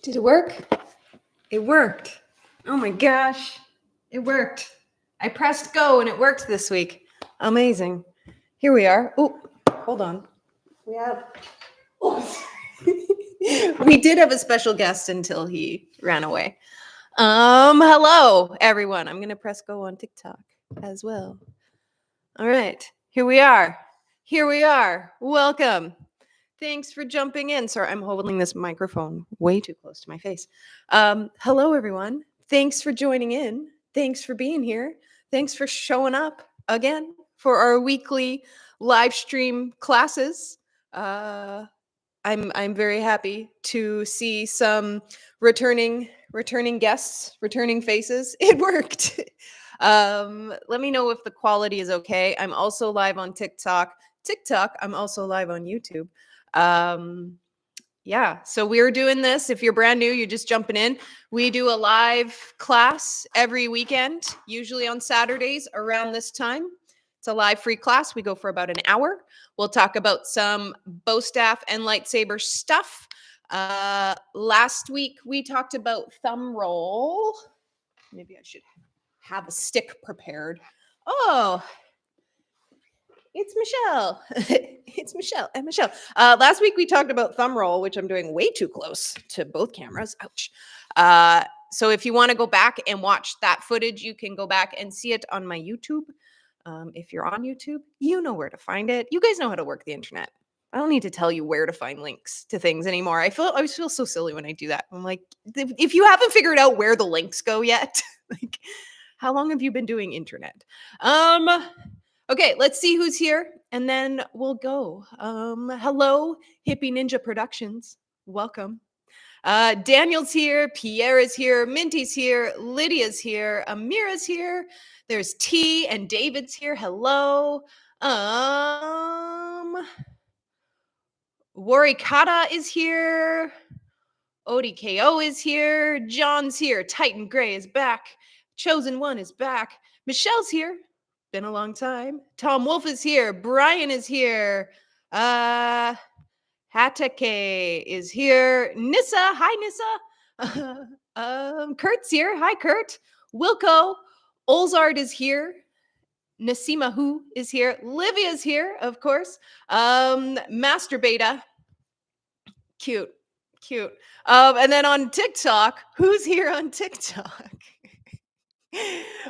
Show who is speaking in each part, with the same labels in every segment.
Speaker 1: Did it work? It worked. Oh my gosh. It worked. I pressed go and it worked this week. Amazing. Here we are. Oh, hold on. We have. Oh, we did have a special guest until he ran away. Hello, everyone. I'm going to press go on TikTok as well. All right. Here we are. Here we are. Welcome. Thanks for jumping in. Sorry, I'm holding this microphone way too close to my face. Hello, everyone. Thanks for joining in. Thanks for being here. Thanks for showing up again for our weekly live stream classes. I'm very happy to see some returning guests, returning faces. It worked. Let me know if the quality is okay. I'm also live on TikTok. I'm also live on YouTube. Yeah, so we're doing this. If you're brand new, you're just jumping in. We do a live class every weekend, usually on Saturdays around this time. It's a live free class. We go for about an hour. We'll talk about some bow staff and lightsaber stuff. Last week we talked about thumb roll. Maybe I should have a stick prepared. Oh, it's Michelle. It's Michelle and Michelle. Last week we talked about thumb roll, which I'm doing way too close to both cameras. Ouch. So if you want to go back and watch that footage, you can go back and see it on my YouTube. If you're on YouTube, you know where to find it. You guys know how to work the internet. I don't need to tell you where to find links to things anymore. I always feel so silly when I do that. I'm like, if you haven't figured out where the links go yet, like, how long have you been doing internet? Okay, let's see who's here, and then we'll go. Hello, Hippie Ninja Productions. Welcome. Daniel's here, Pierre is here, Minty's here, Lydia's here, Amira's here. There's T and David's here. Hello. Warikata is here. ODKO is here. John's here. Titan Gray is back. Chosen One is back. Michelle's here. Been a long time. Tom Wolf is here. Brian is here. Hatake is here. Nissa. Hi, Nissa. Kurt's here. Hi, Kurt. Wilco. Olzard is here. Nasima Hu is here. Livia's here, of course. Master Beta. Cute. And then on TikTok, who's here on TikTok?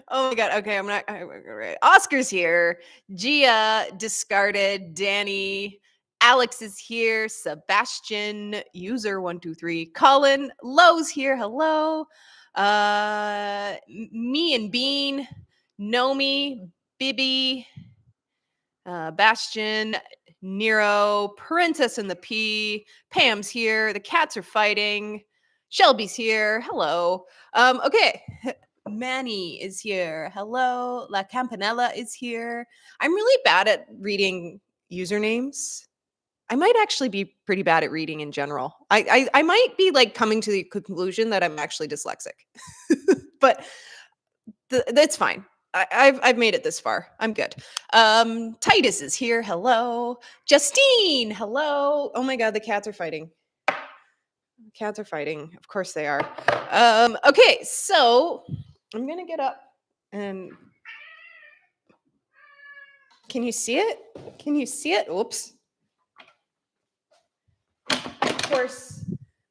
Speaker 1: Oh my God. Okay, I'm not. Right. Oscar's here. Gia, Discarded. Danny. Alex is here. Sebastian, user 123. Colin. Lowe's here. Hello. Me and Bean. Nomi. Bibby. Bastion. Nero. Princess and the P. Pam's here. The cats are fighting. Shelby's here. Hello. Okay. Manny is here. Hello. La Campanella is here. I'm really bad at reading usernames. I might actually be pretty bad at reading in general. I might be like coming to the conclusion that I'm actually dyslexic, but that's fine. I've made it this far. I'm good. Titus is here. Hello. Justine. Hello. Oh my God, the cats are fighting. Cats are fighting. Of course they are. Okay, so I'm going to get up and can you see it? Can you see it? Oops.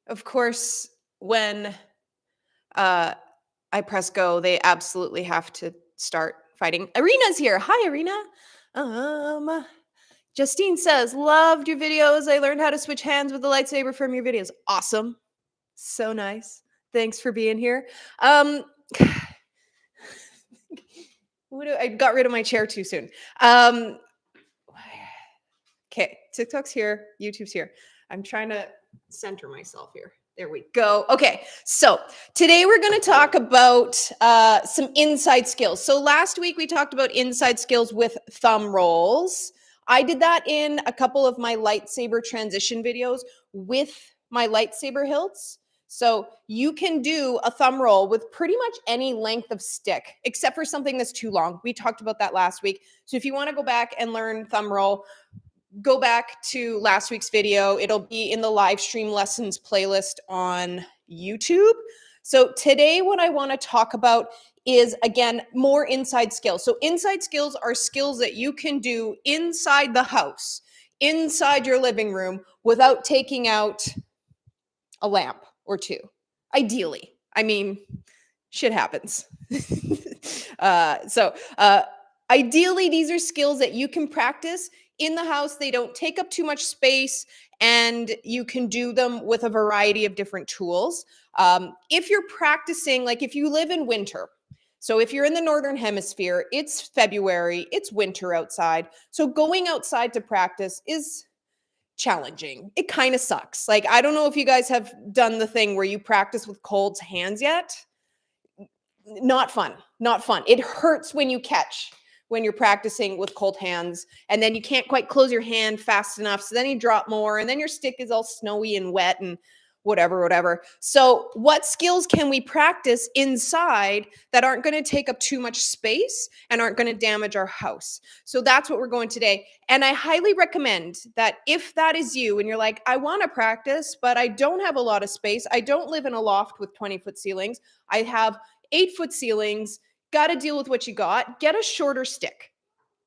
Speaker 1: Of course, when I press go, they absolutely have to start fighting. Arena's here. Hi, Arena. Justine says, loved your videos. I learned how to switch hands with the lightsaber from your videos. Awesome. So nice. Thanks for being here. I got rid of my chair too soon. Okay, TikTok's here, YouTube's here. I'm trying to center myself here. There we go. Okay, so today we're going to talk about some inside skills. So last week we talked about inside skills with thumb rolls. I did that in a couple of my lightsaber transition videos with my lightsaber hilts. So you can do a thumb roll with pretty much any length of stick, except for something that's too long. We talked about that last week. So if you want to go back and learn thumb roll, go back to last week's video. It'll be in the live stream lessons playlist on YouTube. So today what I want to talk about is, again, more inside skills. So inside skills are skills that you can do inside the house, inside your living room, without taking out a lamp or two. Ideally. I mean, shit happens. Ideally, these are skills that you can practice in the house. They don't take up too much space, and you can do them with a variety of different tools. If you're practicing, like if you live in winter, so if you're in the Northern Hemisphere, it's February, it's winter outside. So going outside to practice is challenging. It kind of sucks. Like, I don't know if you guys have done the thing where you practice with cold hands yet. Not fun. Not fun. It hurts when you catch, when you're practicing with cold hands, and then you can't quite close your hand fast enough. So then you drop more, and then your stick is all snowy and wet and whatever. So what skills can we practice inside that aren't going to take up too much space and aren't going to damage our house? So that's what we're going today. And I highly recommend that if that is you and you're like, I want to practice, but I don't have a lot of space. I don't live in a loft with 20-foot ceilings. I have 8-foot ceilings. Got to deal with what you got. Get a shorter stick.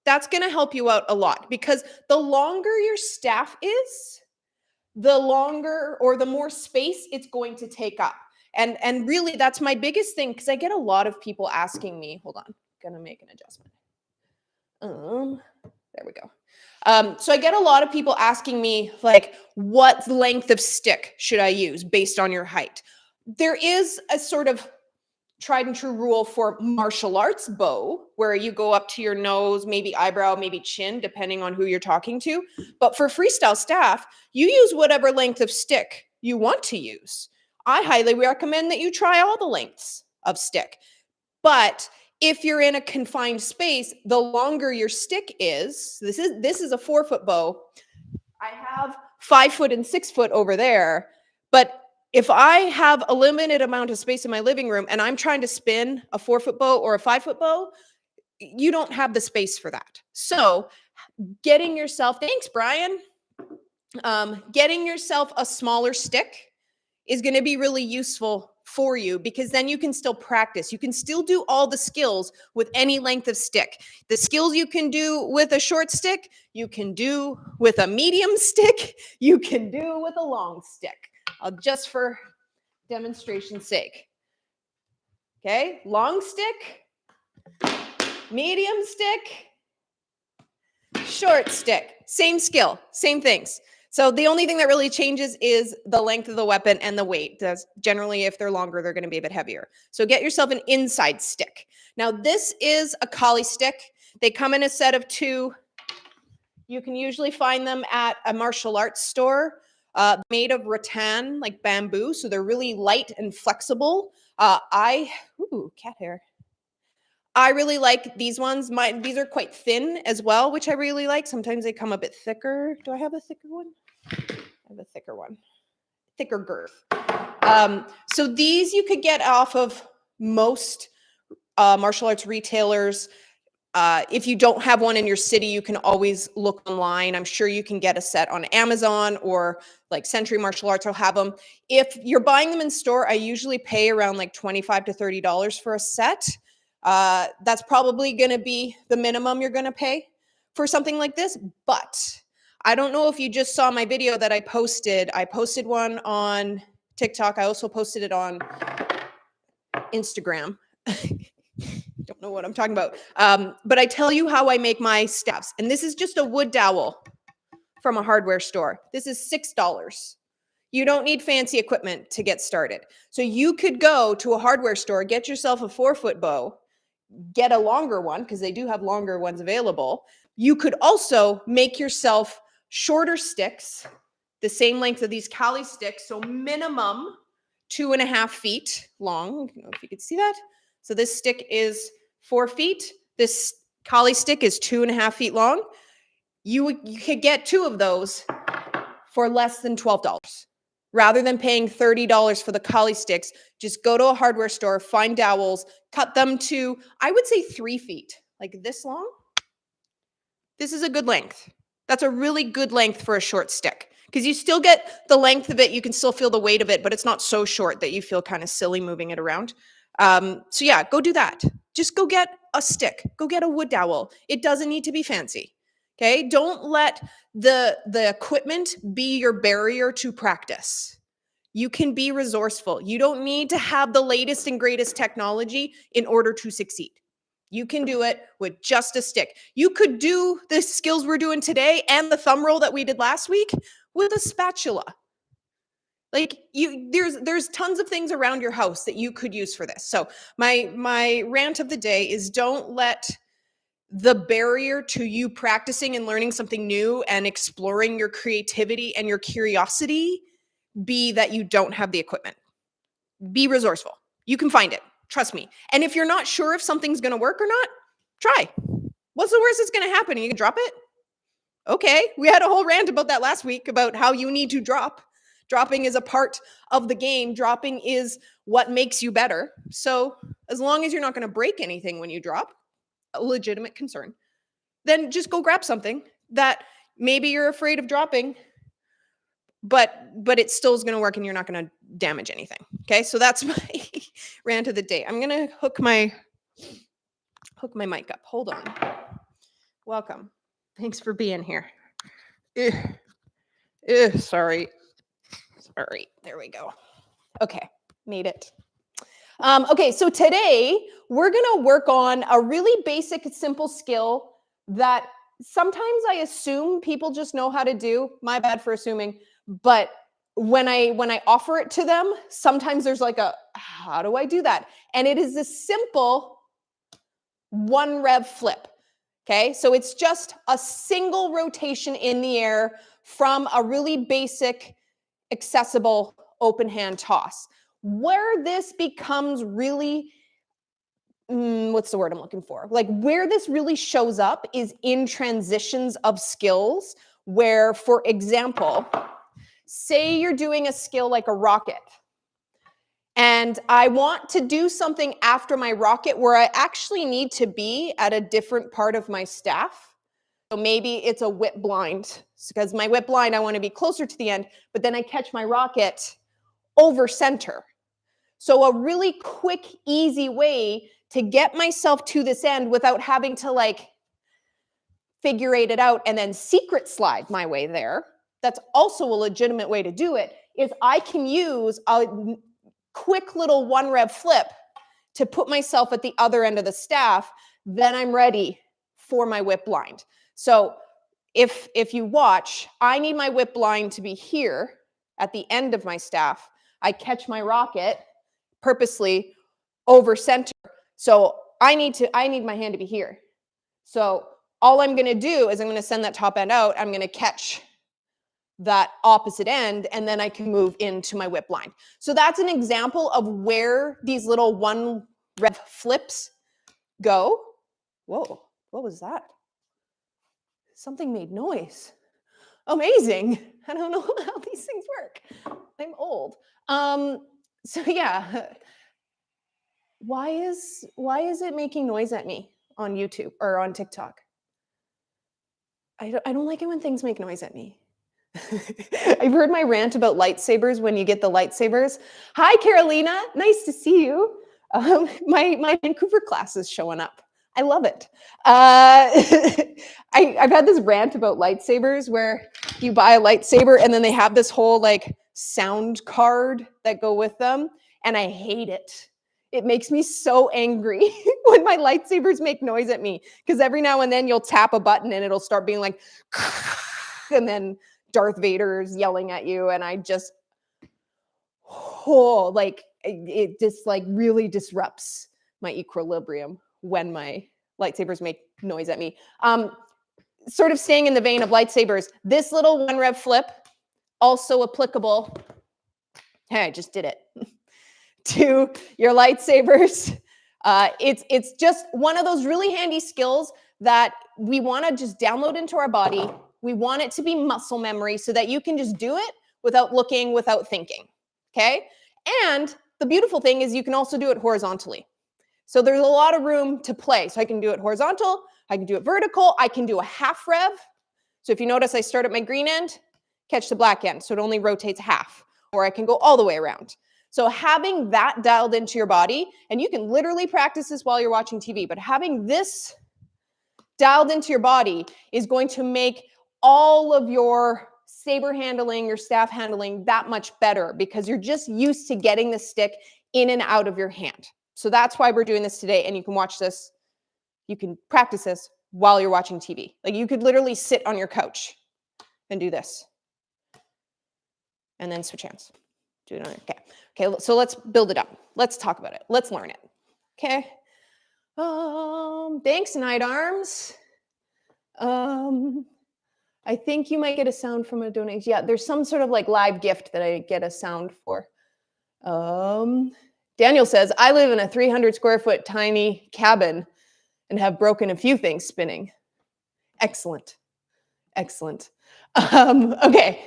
Speaker 1: That's going to help you out a lot, because the longer your staff is, the longer or the more space it's going to take up. And really, that's my biggest thing, because I get a lot of people asking me, hold on, gonna make an adjustment. There we go. So I get a lot of people asking me, like, what length of stick should I use based on your height? There is a sort of tried and true rule for martial arts bow, where you go up to your nose, maybe eyebrow, maybe chin, depending on who you're talking to. But for freestyle staff, you use whatever length of stick you want to use. I highly recommend that you try all the lengths of stick. But if you're in a confined space, the longer your stick is, this is a 4-foot bow. I have 5-foot and 6-foot over there, but if I have a limited amount of space in my living room and I'm trying to spin a 4-foot bow or a 5-foot bow, you don't have the space for that. So getting yourself, thanks, Brian. Getting yourself a smaller stick is going to be really useful for you, because then you can still practice. You can still do all the skills with any length of stick. The skills you can do with a short stick, you can do with a medium stick, you can do with a long stick. Just for demonstration's sake. Okay, long stick, medium stick, short stick. Same skill, same things. So the only thing that really changes is the length of the weapon and the weight. That's generally, if they're longer, they're going to be a bit heavier. So get yourself an inside stick. Now, this is a collie stick. They come in a set of 2. You can usually find them at a martial arts store. Made of rattan, like bamboo, so they're really light and flexible. Cat hair. I really like these ones. These are quite thin as well, which I really like. Sometimes they come a bit thicker. Do I have a thicker one? I have a thicker one. Thicker girth. So these you could get off of most martial arts retailers. If you don't have one in your city, you can always look online. I'm sure you can get a set on Amazon, or like Century Martial Arts will have them. If you're buying them in store, I usually pay around like $25 to $30 for a set. That's probably going to be the minimum you're going to pay for something like this. But I don't know if you just saw my video that I posted. I posted one on TikTok. I also posted it on Instagram. Don't know what I'm talking about. But I tell you how I make my staffs. And this is just a wood dowel from a hardware store. This is $6. You don't need fancy equipment to get started. So you could go to a hardware store, get yourself a 4-foot bow, get a longer one, because they do have longer ones available. You could also make yourself shorter sticks, the same length of these Kali sticks. So minimum 2.5 feet long. I don't know if you can see that. So this stick is 4 feet. This Kali stick is 2.5 feet long. You could get 2 of those for less than $12. Rather than paying $30 for the Kali sticks, just go to a hardware store, find dowels, cut them to, I would say 3 feet, like this long. This is a good length. That's a really good length for a short stick, because you still get the length of it. You can still feel the weight of it, but it's not so short that you feel kind of silly moving it around. So yeah, go do that. Just go get a stick. Go get a wood dowel. It doesn't need to be fancy. Okay. Don't let the equipment be your barrier to practice. You can be resourceful. You don't need to have the latest and greatest technology in order to succeed. You can do it with just a stick. You could do the skills we're doing today and the thumb roll that we did last week with a spatula. Like there's tons of things around your house that you could use for this. So my rant of the day is don't let the barrier to you practicing and learning something new and exploring your creativity and your curiosity be that you don't have the equipment. Be resourceful. You can find it. Trust me. And if you're not sure if something's going to work or not, try. What's the worst that's going to happen? You can drop it? Okay. We had a whole rant about that last week about how you need to drop. Dropping is a part of the game. Dropping is what makes you better. So as long as you're not going to break anything when you drop, a legitimate concern, then just go grab something that maybe you're afraid of dropping, but it still is going to work and you're not going to damage anything. Okay. So that's my rant of the day. I'm going to hook my mic up. Hold on. Welcome. Thanks for being here. Sorry. There we go. Okay. Made it. Okay. So today we're going to work on a really basic, simple skill that sometimes I assume people just know how to do. My bad for assuming. But when I offer it to them, sometimes there's like how do I do that? And it is a simple 1 rev flip. Okay. So it's just a single rotation in the air from a really basic, accessible open hand toss. Where this becomes really, what's the word I'm looking for? Like where this really shows up is in transitions of skills where, for example, say you're doing a skill like a rocket, and I want to do something after my rocket where I actually need to be at a different part of my staff. So maybe it's a whip blind, because my whip blind, I want to be closer to the end, but then I catch my rocket over center. So a really quick, easy way to get myself to this end without having to like figure it out and then secret slide my way there. That's also a legitimate way to do it, is I can use a quick little 1 rev flip to put myself at the other end of the staff. Then I'm ready for my whip blind. So if you watch, I need my whip blind to be here at the end of my staff. I catch my rocket purposely over center. So I need my hand to be here. So all I'm going to do is I'm going to send that top end out. I'm going to catch that opposite end, and then I can move into my whip blind. So that's an example of where these little 1 rev flips go. Whoa, what was that? Something made noise. Amazing. I don't know how these things work. I'm old. So yeah, why is it making noise at me on YouTube or on TikTok? I don't like it when things make noise at me. I've heard my rant about lightsabers when you get the lightsabers. Hi, Carolina. Nice to see you. My Vancouver class is showing up. I love it. I've had this rant about lightsabers where you buy a lightsaber and then they have this whole like sound card that go with them. And I hate it. It makes me so angry when my lightsabers make noise at me, because every now and then you'll tap a button and it'll start being like, and then Darth Vader's yelling at you. And I just, like it just like really disrupts my equilibrium when my lightsabers make noise at me. Sort of staying in the vein of lightsabers, this little 1 rev flip, also applicable. Hey, I just did it. To your lightsabers. It's just one of those really handy skills that we want to just download into our body. We want it to be muscle memory so that you can just do it without looking, without thinking. Okay. And the beautiful thing is you can also do it horizontally. So there's a lot of room to play. So I can do it horizontal. I can do it vertical. I can do a half rev. So if you notice, I start at my green end, catch the black end. So it only rotates half, or I can go all the way around. So having that dialed into your body, and you can literally practice this while you're watching TV, but having this dialed into your body is going to make all of your saber handling, your staff handling that much better because you're just used to getting the stick in and out of your hand. So that's why we're doing this today, and you can watch this, you can practice this while you're watching TV. Like you could literally sit on your couch and do this. And then switch hands. Do it on your, okay, so let's build it up. Let's talk about it. Let's learn it. Okay. Thanks, Night Arms. I think you might get a sound from a donation. Yeah, there's some sort of like live gift that I get a sound for. Daniel says, I live in a 300 square foot tiny cabin and have broken a few things spinning. Excellent. Excellent. Okay.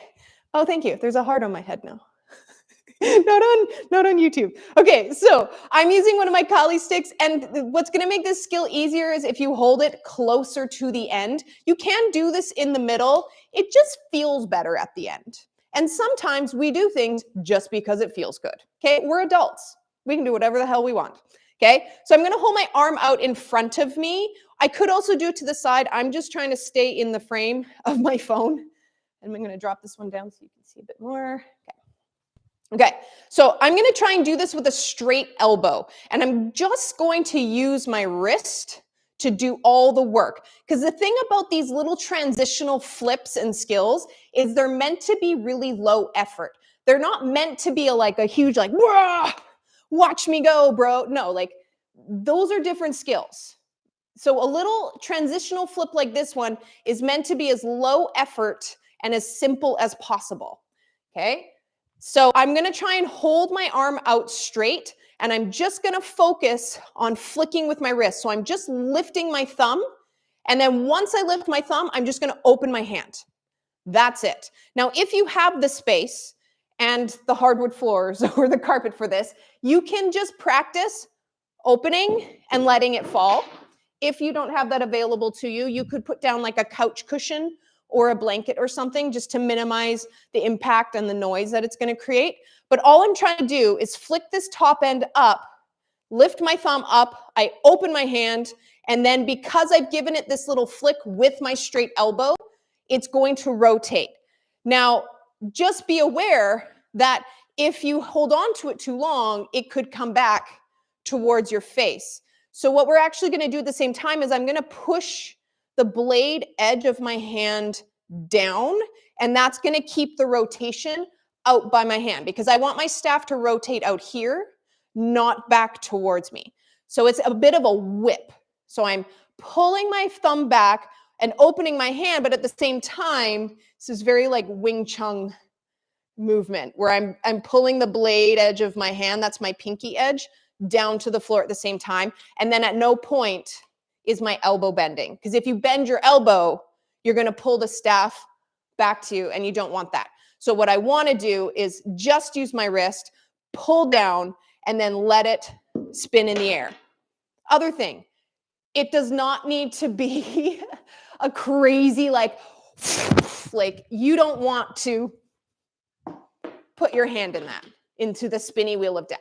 Speaker 1: Oh, thank you. There's a heart on my head now. Not on YouTube. Okay, so I'm using one of my Kali sticks, and what's going to make this skill easier is if you hold it closer to the end. You can do this in the middle. It just feels better at the end. And sometimes we do things just because it feels good. Okay, we're adults. We can do whatever the hell we want. Okay, so I'm going to hold my arm out in front of me. I could also do it to the side. I'm just trying to stay in the frame of my phone. And I'm going to drop this one down so you can see a bit more. Okay, so I'm going to try and do this with a straight elbow, and I'm just going to use my wrist to do all the work. Because the thing about these little transitional flips and skills is they're meant to be really low effort. They're not meant to be like a huge like, watch me go, bro. No, like those are different skills. So a little transitional flip like this one is meant to be as low effort and as simple as possible. Okay. So I'm going to try and hold my arm out straight, and I'm just going to focus on flicking with my wrist. So I'm just lifting my thumb, and then once I lift my thumb, I'm just going to open my hand. That's it. Now, if you have the space and the hardwood floors or the carpet for this, you can just practice opening and letting it fall. If you don't have that available to you, you could put down like a couch cushion or a blanket or something just to minimize the impact and the noise that it's going to create. But all I'm trying to do is flick this top end up, lift my thumb up, I open my hand, and then because I've given it this little flick with my straight elbow, it's going to rotate. Now, just be aware that if you hold on to it too long, it could come back towards your face. So what we're actually going to do at the same time is I'm going to push the blade edge of my hand down, and that's going to keep the rotation out by my hand because I want my staff to rotate out here, not back towards me. So it's a bit of a whip. So I'm pulling my thumb back and opening my hand, but at the same time, this is very like Wing Chun movement where I'm pulling the blade edge of my hand, that's my pinky edge, down to the floor at the same time. And then at no point is my elbow bending. Because if you bend your elbow, you're going to pull the staff back to you, and you don't want that. So what I want to do is just use my wrist, pull down, and then let it spin in the air. Other thing, it does not need to be a crazy like you don't want to put your hand in that, into the spinny wheel of death.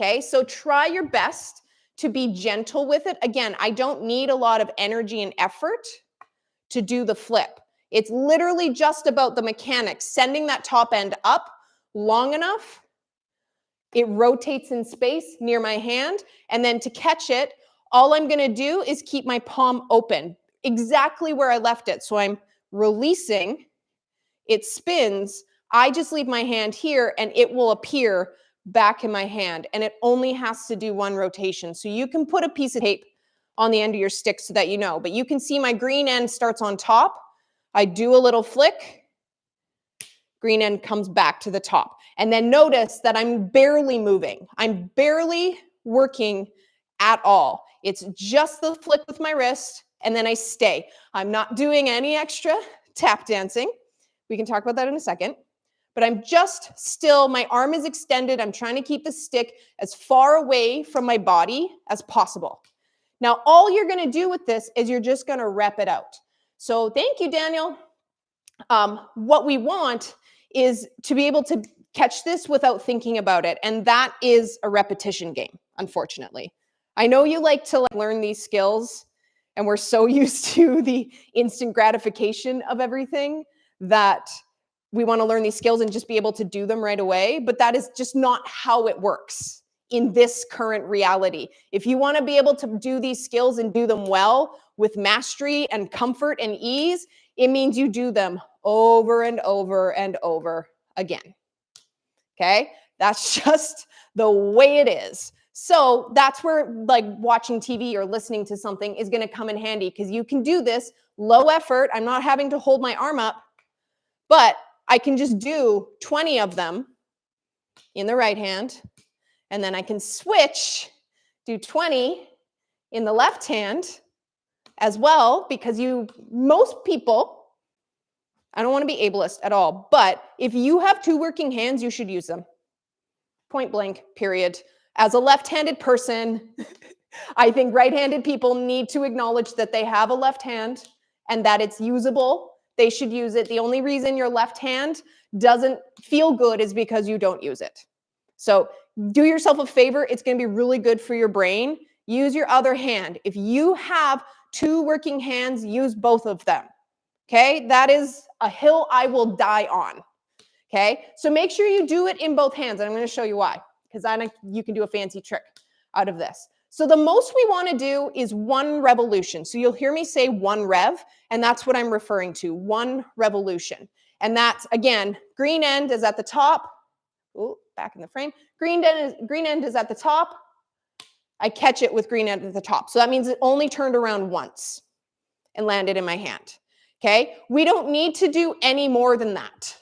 Speaker 1: Okay, so try your best to be gentle with it. Again, I don't need a lot of energy and effort to do the flip. It's literally just about the mechanics, sending that top end up long enough. It rotates in space near my hand. And then to catch it, all I'm going to do is keep my palm open exactly where I left it. So I'm releasing, it spins. I just leave my hand here and it will appear back in my hand, and it only has to do one rotation. So you can put a piece of tape on the end of your stick so that you know, but you can see my green end starts on top. I do a little flick, green end comes back to the top. And then notice that I'm barely moving. I'm barely working at all. It's just the flick with my wrist, and then I stay. I'm not doing any extra tap dancing. We can talk about that in a second. But I'm just still, my arm is extended. I'm trying to keep the stick as far away from my body as possible. Now, all you're going to do with this is you're just going to rep it out. So thank you, Daniel. What we want is to be able to catch this without thinking about it. And that is a repetition game, unfortunately. I know you like to learn these skills, and we're so used to the instant gratification of everything that we want to learn these skills and just be able to do them right away. But that is just not how it works in this current reality. If you want to be able to do these skills and do them well with mastery and comfort and ease, it means you do them over and over and over again. Okay? That's just the way it is. So that's where like watching TV or listening to something is going to come in handy, because you can do this low effort. I'm not having to hold my arm up, but I can just do 20 of them in the right hand, and then I can switch, do 20 in the left hand as well, because most people, I don't want to be ableist at all, but if you have two working hands, you should use them. Point blank, period. As a left-handed person, I think right-handed people need to acknowledge that they have a left hand and that it's usable. They should use it. The only reason your left hand doesn't feel good is because you don't use it. So do yourself a favor. It's going to be really good for your brain. Use your other hand. If you have two working hands, use both of them. Okay? That is a hill I will die on. Okay? So make sure you do it in both hands. And I'm going to show you why, because you can do a fancy trick out of this. So the most we want to do is 1 revolution. So you'll hear me say 1 rev, and that's what I'm referring to, 1 revolution. And that's, again, green end is at the top. Oh, back in the frame. Green end is at the top. I catch it with green end at the top. So that means it only turned around once and landed in my hand. Okay? We don't need to do any more than that.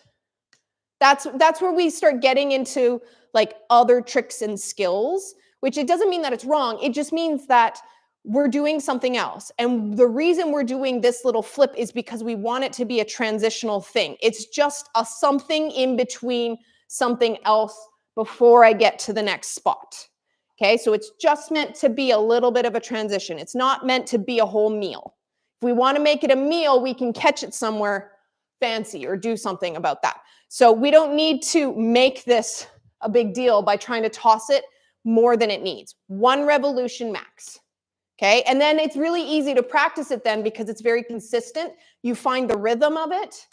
Speaker 1: That's where we start getting into like other tricks and skills, which it doesn't mean that it's wrong. It just means that we're doing something else. And the reason we're doing this little flip is because we want it to be a transitional thing. It's just a something in between something else before I get to the next spot. Okay, so it's just meant to be a little bit of a transition. It's not meant to be a whole meal. If we want to make it a meal, we can catch it somewhere fancy or do something about that. So we don't need to make this a big deal by trying to toss it more than it needs. 1 revolution max. Okay, and then it's really easy to practice it then because it's very consistent. You find the rhythm of it,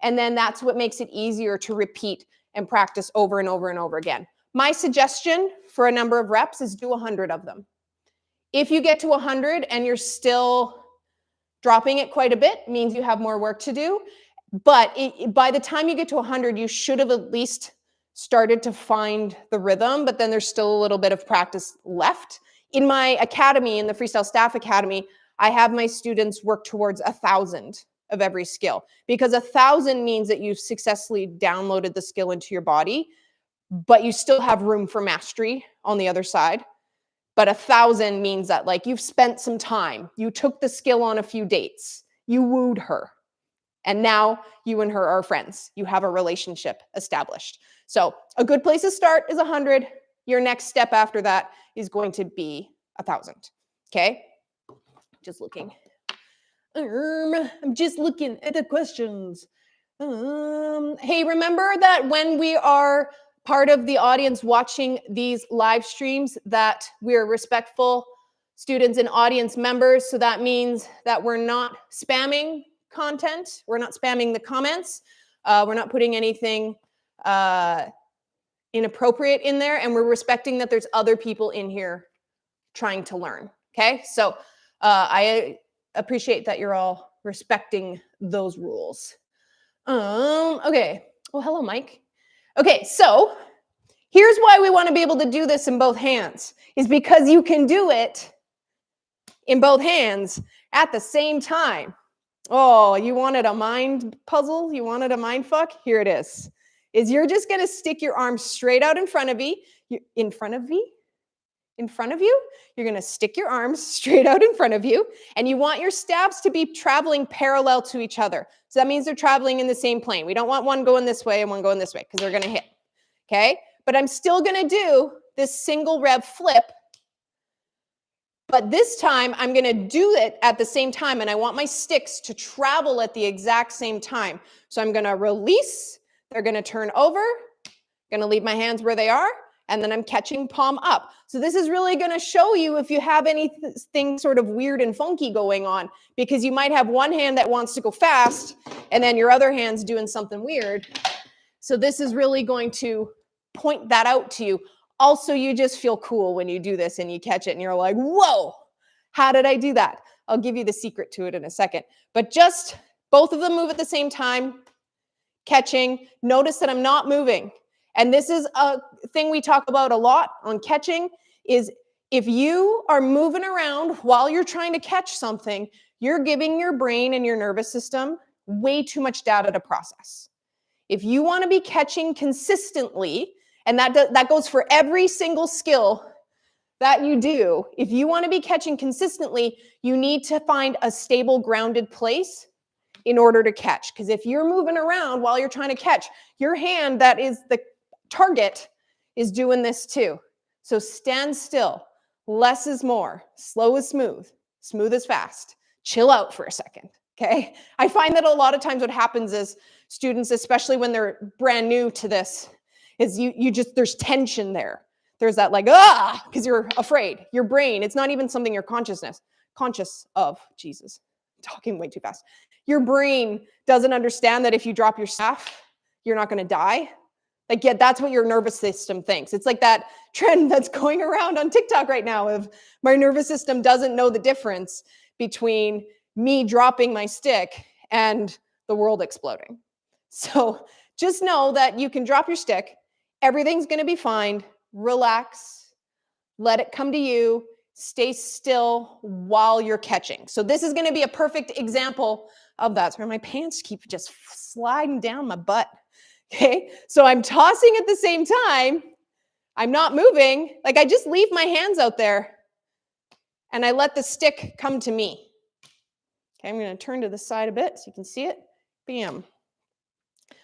Speaker 1: and then that's what makes it easier to repeat and practice over and over and over again. My suggestion for a number of reps is do 100 of them. If you get to 100 and you're still dropping it quite a bit, it means you have more work to do. But by the time you get to 100, you should have at least started to find the rhythm, but then there's still a little bit of practice left. In my academy, in the Freestyle Staff Academy, I have my students work towards 1,000 of every skill, because 1,000 means that you've successfully downloaded the skill into your body, but you still have room for mastery on the other side. But 1,000 means that like you've spent some time, you took the skill on a few dates, you wooed her, and now you and her are friends. You have a relationship established. So a good place to start is 100. Your next step after that is going to be 1,000. Okay? Just looking. I'm just looking at the questions. Hey, remember that when we are part of the audience watching these live streams, that we're respectful students and audience members. So that means that we're not spamming content. We're not spamming the comments. We're not putting anything inappropriate in there. And we're respecting that there's other people in here trying to learn. Okay. So I appreciate that you're all respecting those rules. Okay. Oh, hello, Mike. Okay, so here's why we want to be able to do this in both hands, is because you can do it in both hands at the same time. Oh, you wanted a mind puzzle? You wanted a mind fuck? Here it is. Is you're just going to stick your arms straight out in front of you. In front of you? You're going to stick your arms straight out in front of you, and you want your stabs to be traveling parallel to each other. So that means they're traveling in the same plane. We don't want one going this way and one going this way because they're going to hit. Okay? But I'm still going to do this single rev flip But this time, I'm going to do it at the same time, and I want my sticks to travel at the exact same time. So I'm going to release. They're going to turn over. Going to leave my hands where they are, and then I'm catching palm up. So this is really going to show you if you have anything sort of weird and funky going on, because you might have one hand that wants to go fast, and then your other hand's doing something weird. So this is really going to point that out to you. Also, you just feel cool when you do this and you catch it and you're like, whoa, how did I do that? I'll give you the secret to it in a second. But just both of them move at the same time, catching. Notice that I'm not moving. And this is a thing we talk about a lot on catching, is if you are moving around while you're trying to catch something, you're giving your brain and your nervous system way too much data to process. If you want to be catching consistently, and that goes for every single skill that you do, if you want to be catching consistently, you need to find a stable, grounded place in order to catch. Because if you're moving around while you're trying to catch, your hand that is the target is doing this too. So stand still. Less is more. Slow is smooth. Smooth is fast. Chill out for a second. Okay? I find that a lot of times what happens is students, especially when they're brand new to this, is you just, there's tension there. There's that like, because you're afraid. Your brain, it's not even something you're conscious of. Jesus, I'm talking way too fast. Your brain doesn't understand that if you drop your staff, you're not going to die. Like, yeah, that's what your nervous system thinks. It's like that trend that's going around on TikTok right now of my nervous system doesn't know the difference between me dropping my stick and the world exploding. So just know that you can drop your stick. Everything's going to be fine. Relax. Let it come to you. Stay still while you're catching. So this is going to be a perfect example of that. Sorry, my pants keep just sliding down my butt. Okay, so I'm tossing at the same time. I'm not moving. Like, I just leave my hands out there and I let the stick come to me. Okay, I'm going to turn to the side a bit so you can see it. Bam.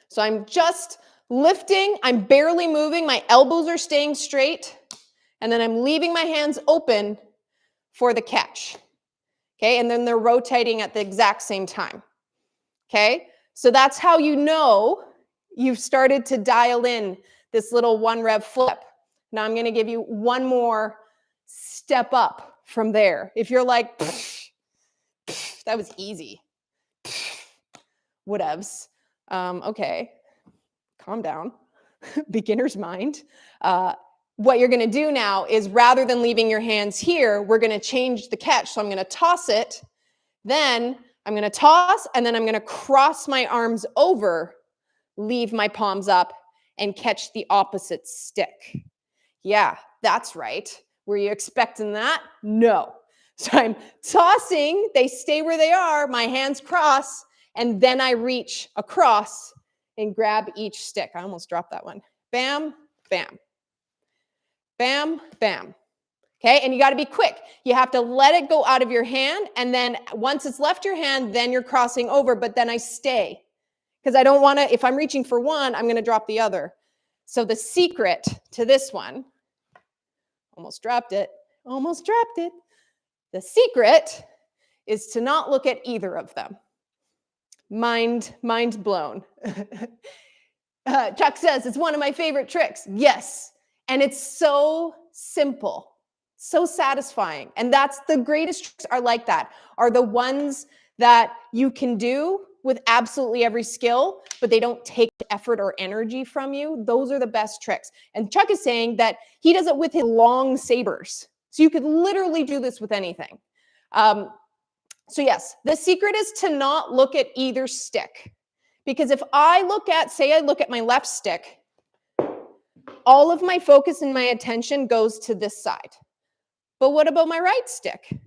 Speaker 1: So I'm just lifting. I'm barely moving. My elbows are staying straight. And then I'm leaving my hands open for the catch. Okay, and then they're rotating at the exact same time. Okay, so that's how you know you've started to dial in this little one rev flip. Now I'm going to give you one more step up from there. If you're like, that was easy. Whatevs. Okay, calm down. Beginner's mind. What you're going to do now is, rather than leaving your hands here, we're going to change the catch. So I'm going to toss it. Then I'm going to toss, and then I'm going to cross my arms over, leave my palms up, and catch the opposite stick. Yeah, that's right. Were you expecting that? No. So I'm tossing, they stay where they are, my hands cross, and then I reach across and grab each stick. I almost dropped that one. Bam, bam. Bam, bam. Okay, and you got to be quick. You have to let it go out of your hand, and then once it's left your hand, then you're crossing over, but then I stay. Because I don't want to, if I'm reaching for one, I'm going to drop the other. So the secret to this one, almost dropped it. The secret is to not look at either of them. Mind blown. Chuck says, it's one of my favorite tricks. Yes. And it's so simple, so satisfying. And that's the greatest tricks are like that, are the ones that you can do with absolutely every skill, but they don't take effort or energy from you. Those are the best tricks. And Chuck is saying that he does it with his long sabers. So you could literally do this with anything. So yes, the secret is to not look at either stick. Because if I look at, say I look at my left stick, all of my focus and my attention goes to this side. But what about my right stick?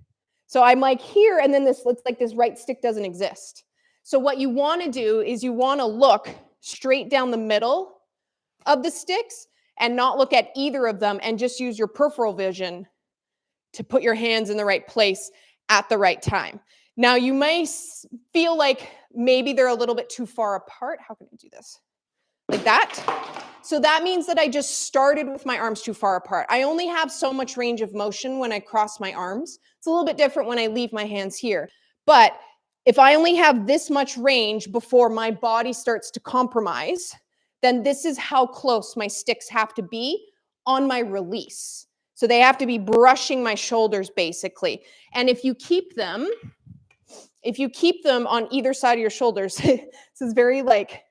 Speaker 1: So I'm like here, and then this looks like this right stick doesn't exist. So what you want to do is you want to look straight down the middle of the sticks and not look at either of them, and just use your peripheral vision to put your hands in the right place at the right time. Now you may feel like maybe they're a little bit too far apart. How can I do this? Like that? So that means that I just started with my arms too far apart. I only have so much range of motion when I cross my arms. It's a little bit different when I leave my hands here. But if I only have this much range before my body starts to compromise, then this is how close my sticks have to be on my release. So they have to be brushing my shoulders basically. And if you keep them on either side of your shoulders, this is very like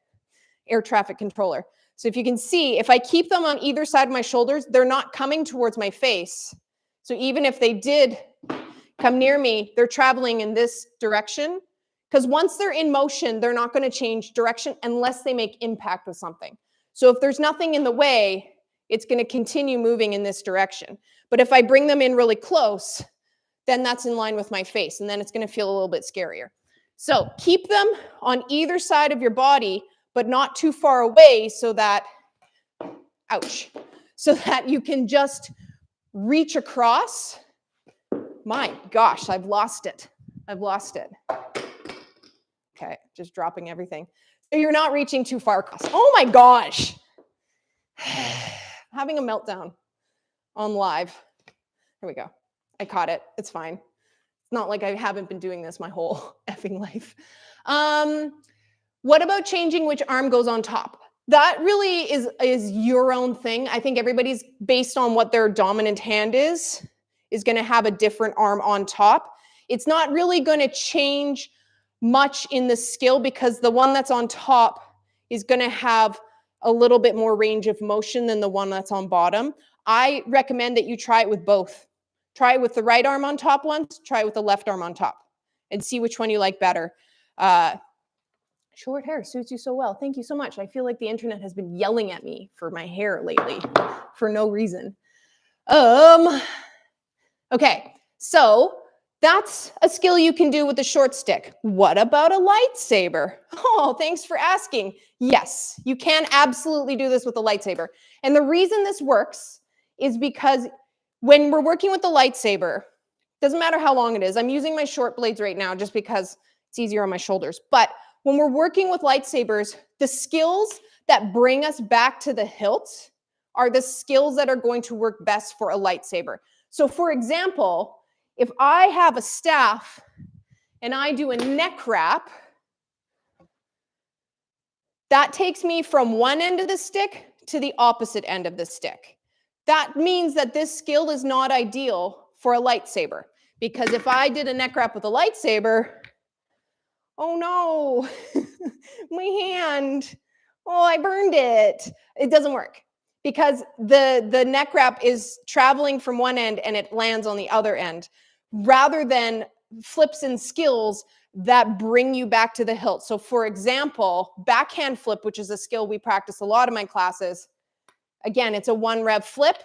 Speaker 1: air traffic controller. So if you can see, if I keep them on either side of my shoulders, they're not coming towards my face. So even if they did come near me, they're traveling in this direction. Because once they're in motion, they're not going to change direction unless they make impact with something. So if there's nothing in the way, it's going to continue moving in this direction. But if I bring them in really close, then that's in line with my face. And then it's going to feel a little bit scarier. So keep them on either side of your body, but not too far away so that, ouch, so that you can just reach across. My gosh, I've lost it. I've lost it. Okay, just dropping everything. So you're not reaching too far across. Oh my gosh. Having a meltdown on live. Here we go. I caught it. It's fine. It's not like I haven't been doing this my whole effing life. What about changing which arm goes on top? That really is your own thing. I think everybody's, based on what their dominant hand is going to have a different arm on top. It's not really going to change much in the skill because the one that's on top is going to have a little bit more range of motion than the one that's on bottom. I recommend that you try it with both. Try it with the right arm on top once, try it with the left arm on top, and see which one you like better. Short hair suits you so well. Thank you so much. I feel like the internet has been yelling at me for my hair lately for no reason. Okay, so that's a skill you can do with a short stick. What about a lightsaber? Oh, thanks for asking. Yes, you can absolutely do this with a lightsaber. And the reason this works is because when we're working with the lightsaber, doesn't matter how long it is. I'm using my short blades right now just because it's easier on my shoulders. But when we're working with lightsabers, the skills that bring us back to the hilt are the skills that are going to work best for a lightsaber. So for example, if I have a staff and I do a neck wrap, that takes me from one end of the stick to the opposite end of the stick. That means that this skill is not ideal for a lightsaber, because if I did a neck wrap with a lightsaber, oh no, my hand, oh, I burned it. It doesn't work because the neck wrap is traveling from one end and it lands on the other end, rather than flips and skills that bring you back to the hilt. So for example, backhand flip, which is a skill we practice a lot in my classes. Again, it's a one rev flip,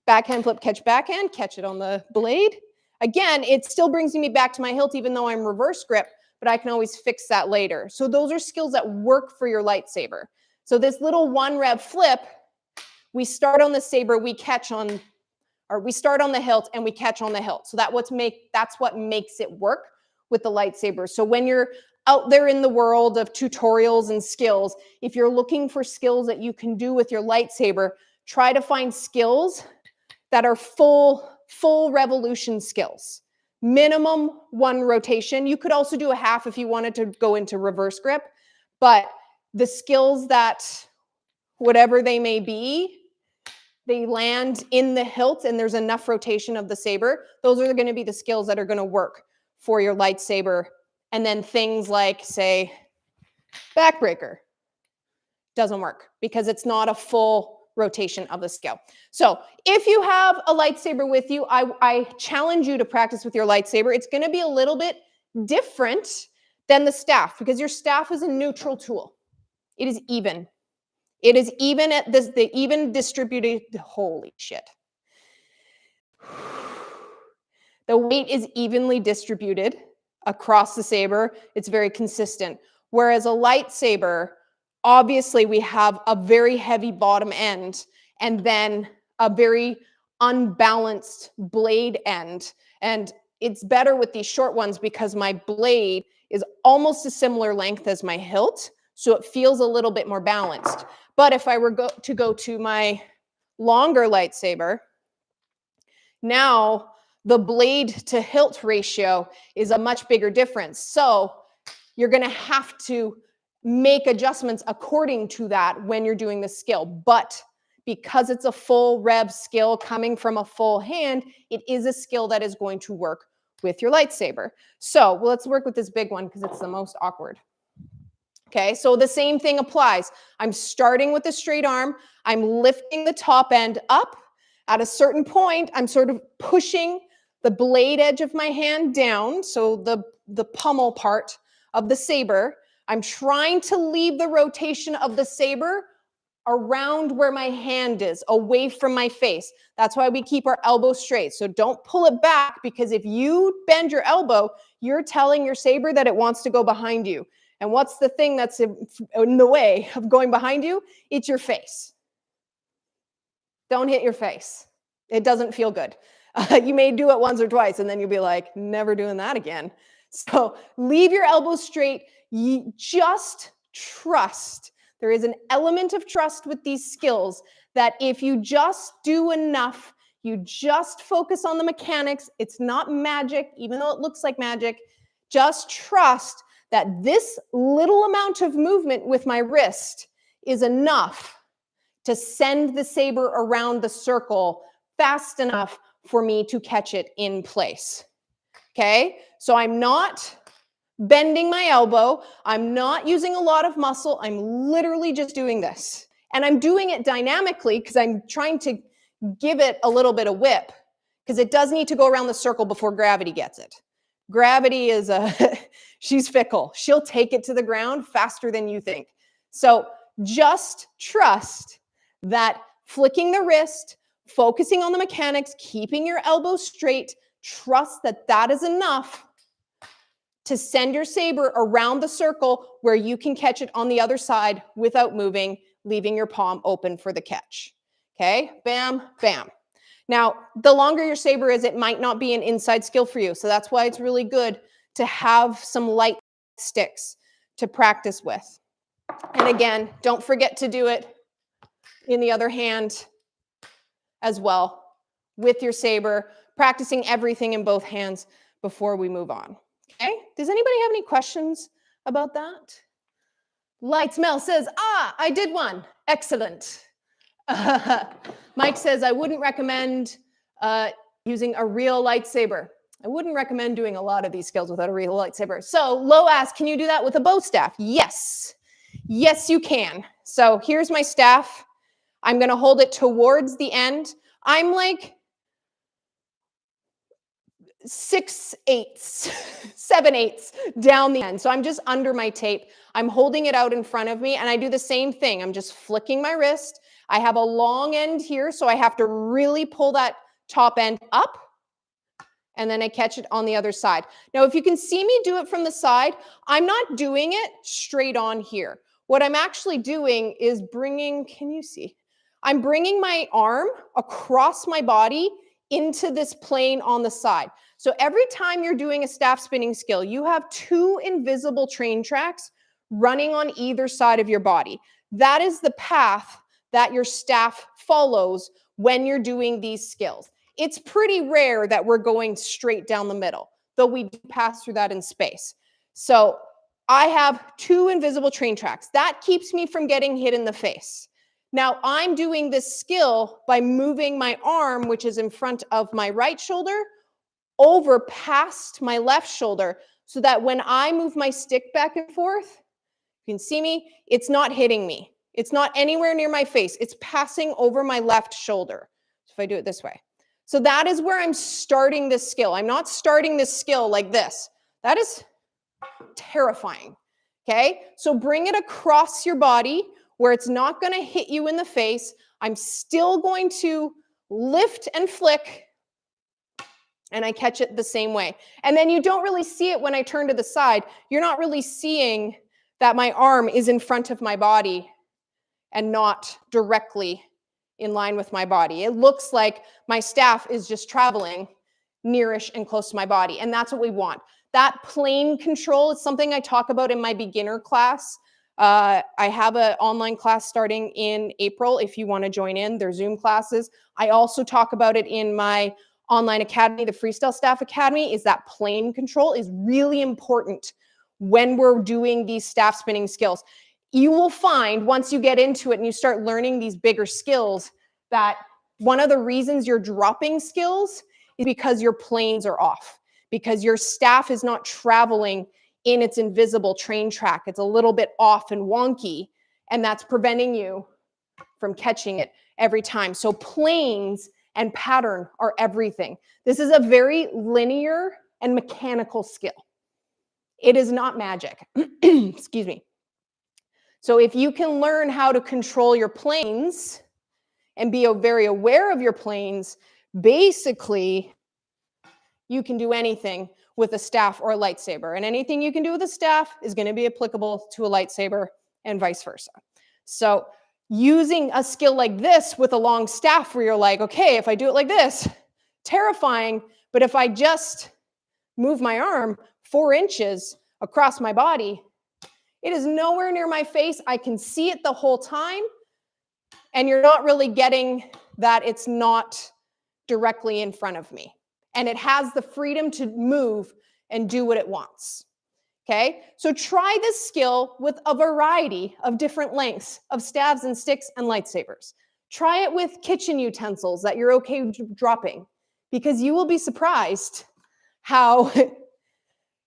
Speaker 1: backhand flip, catch backhand, catch it on the blade. Again, it still brings me back to my hilt even though I'm reverse grip, but I can always fix that later. So those are skills that work for your lightsaber. So this little one rev flip, we start on the saber, we catch on, or we start on the hilt and we catch on the hilt. So that's what makes it work with the lightsaber. So when you're out there in the world of tutorials and skills, if you're looking for skills that you can do with your lightsaber, try to find skills that are full revolution skills. Minimum one rotation. You could also do a half if you wanted to go into reverse grip, but the skills that, whatever they may be, they land in the hilt and there's enough rotation of the saber. Those are going to be the skills that are going to work for your lightsaber. And then things like, say, backbreaker doesn't work because it's not a full rotation of the skill. So if you have a lightsaber with you, I challenge you to practice with your lightsaber. It's going to be a little bit different than the staff because your staff is a neutral tool. It is even. It is even at this, the even distributed, holy shit. The weight is evenly distributed across the saber. It's very consistent. Whereas a lightsaber, obviously we have a very heavy bottom end and then a very unbalanced blade end. And it's better with these short ones because my blade is almost a similar length as my hilt. So it feels a little bit more balanced. But if I were to go to my longer lightsaber, now the blade to hilt ratio is a much bigger difference. So you're going to have to make adjustments according to that when you're doing the skill. But because it's a full rev skill coming from a full hand, it is a skill that is going to work with your lightsaber. So let's work with this big one because it's the most awkward. Okay, so the same thing applies. I'm starting with a straight arm. I'm lifting the top end up. At a certain point, I'm sort of pushing the blade edge of my hand down, so the pommel part of the saber. I'm trying to leave the rotation of the saber around where my hand is, away from my face. That's why we keep our elbow straight. So don't pull it back, because if you bend your elbow, you're telling your saber that it wants to go behind you. And what's the thing that's in the way of going behind you? It's your face. Don't hit your face. It doesn't feel good. You may do it once or twice, and then you'll be like, never doing that again. So leave your elbows straight. You just trust. There is an element of trust with these skills that if you just do enough, you just focus on the mechanics. It's not magic, even though it looks like magic. Just trust that this little amount of movement with my wrist is enough to send the saber around the circle fast enough for me to catch it in place. Okay, so I'm not bending my elbow. I'm not using a lot of muscle. I'm literally just doing this. And I'm doing it dynamically because I'm trying to give it a little bit of whip, because it does need to go around the circle before gravity gets it. Gravity is she's fickle. She'll take it to the ground faster than you think. So just trust that flicking the wrist, focusing on the mechanics, keeping your elbows straight, trust that that is enough to send your saber around the circle where you can catch it on the other side without moving, leaving your palm open for the catch. Okay, bam, bam. Now, the longer your saber is, it might not be an inside skill for you. So that's why it's really good to have some light sticks to practice with. And again, don't forget to do it in the other hand as well with your saber, practicing everything in both hands before we move on. Okay, does anybody have any questions about that? Lights Mel says, I did one. Excellent. Mike says, I wouldn't recommend using a real lightsaber. I wouldn't recommend doing a lot of these skills without a real lightsaber. So Lo asks, can you do that with a bow staff? Yes. Yes, you can. So here's my staff. I'm going to hold it towards the end. I'm like 6/8, 7/8 down the end. So I'm just under my tape. I'm holding it out in front of me, and I do the same thing. I'm just flicking my wrist. I have a long end here, so I have to really pull that top end up, and then I catch it on the other side. Now, if you can see me do it from the side, I'm not doing it straight on here. What I'm actually doing is bringing, can you see? I'm bringing my arm across my body into this plane on the side. So every time you're doing a staff spinning skill, you have two invisible train tracks running on either side of your body. That is the path that your staff follows when you're doing these skills. It's pretty rare that we're going straight down the middle, though we do pass through that in space. So I have two invisible train tracks. That keeps me from getting hit in the face. Now I'm doing this skill by moving my arm, which is in front of my right shoulder, over past my left shoulder, so that when I move my stick back and forth, you can see me, it's not hitting me. It's not anywhere near my face. It's passing over my left shoulder. So if I do it this way. So that is where I'm starting this skill. I'm not starting this skill like this. That is terrifying. Okay? So bring it across your body where it's not going to hit you in the face. I'm still going to lift and flick, and I catch it the same way. And then you don't really see it when I turn to the side. You're not really seeing that my arm is in front of my body and not directly in line with my body. It looks like my staff is just traveling nearish and close to my body. And that's what we want. That plane control is something I talk about in my beginner class I have an online class starting in April if you want to join in. They're Zoom classes. I also talk about it in my online academy, the Freestyle Staff Academy, is that plane control is really important when we're doing these staff spinning skills. You will find once you get into it and you start learning these bigger skills that one of the reasons you're dropping skills is because your planes are off, because your staff is not traveling in its invisible train track. It's a little bit off and wonky, and that's preventing you from catching it every time. So planes and pattern are everything. This is a very linear and mechanical skill. It is not magic. Excuse me. So if you can learn how to control your planes and be very aware of your planes, basically you can do anything with a staff or a lightsaber. And anything you can do with a staff is going to be applicable to a lightsaber and vice versa. So using a skill like this with a long staff where you're like, okay, if I do it like this, terrifying, but if I just move my arm 4 inches across my body, it is nowhere near my face. I can see it the whole time, and you're not really getting that it's not directly in front of me. And it has the freedom to move and do what it wants. Okay, so try this skill with a variety of different lengths of stabs and sticks and lightsabers. Try it with kitchen utensils that you're okay dropping, because you will be surprised how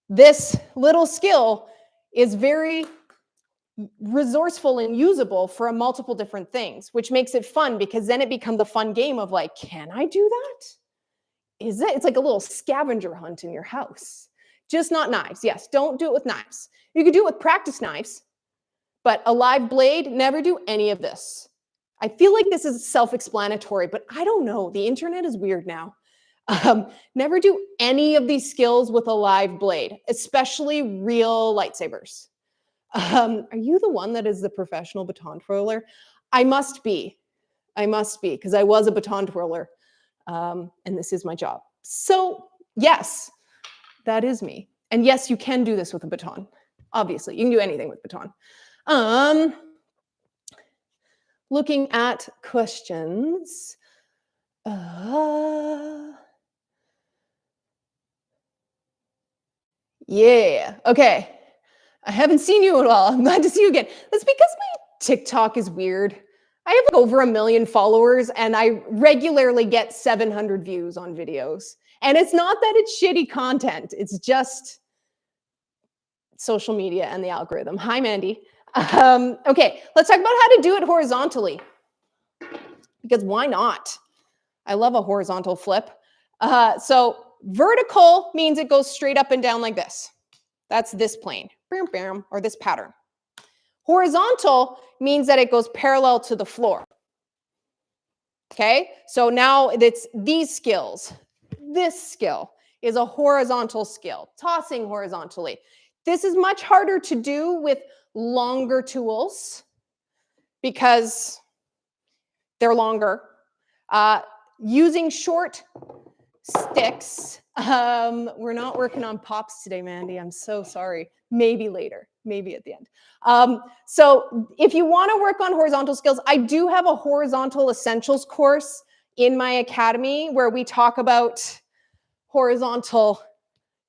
Speaker 1: this little skill is very resourceful and usable for multiple different things, which makes it fun, because then it becomes a fun game of like, can I do that? Is it? It's like a little scavenger hunt in your house. Just not knives. Yes, don't do it with knives. You could do it with practice knives, but a live blade, never do any of this. I feel like this is self-explanatory, but I don't know. The internet is weird now. Never do any of these skills with a live blade, especially real lightsabers. Are you the one that is the professional baton twirler? I must be, because I was a baton twirler, and this is my job. So yes, that is me. And yes, you can do this with a baton. Obviously, you can do anything with baton. Looking at questions. Yeah, okay. I haven't seen you in a while. I'm glad to see you again. That's because my TikTok is weird. I have like over 1 million followers, and I regularly get 700 views on videos. And it's not that it's shitty content. It's just social media and the algorithm. Hi, Mandy. Okay, let's talk about how to do it horizontally. Because why not? I love a horizontal flip. So vertical means it goes straight up and down like this. That's this plane, or this pattern. Horizontal means that it goes parallel to the floor. Okay, so now it's these skills. This skill is a horizontal skill, tossing horizontally. This is much harder to do with longer tools because they're longer. Using short sticks. We're not working on pops today, Mandy. I'm so sorry. Maybe later, maybe at the end. So if you want to work on horizontal skills, I do have a horizontal essentials course in my academy where we talk about horizontal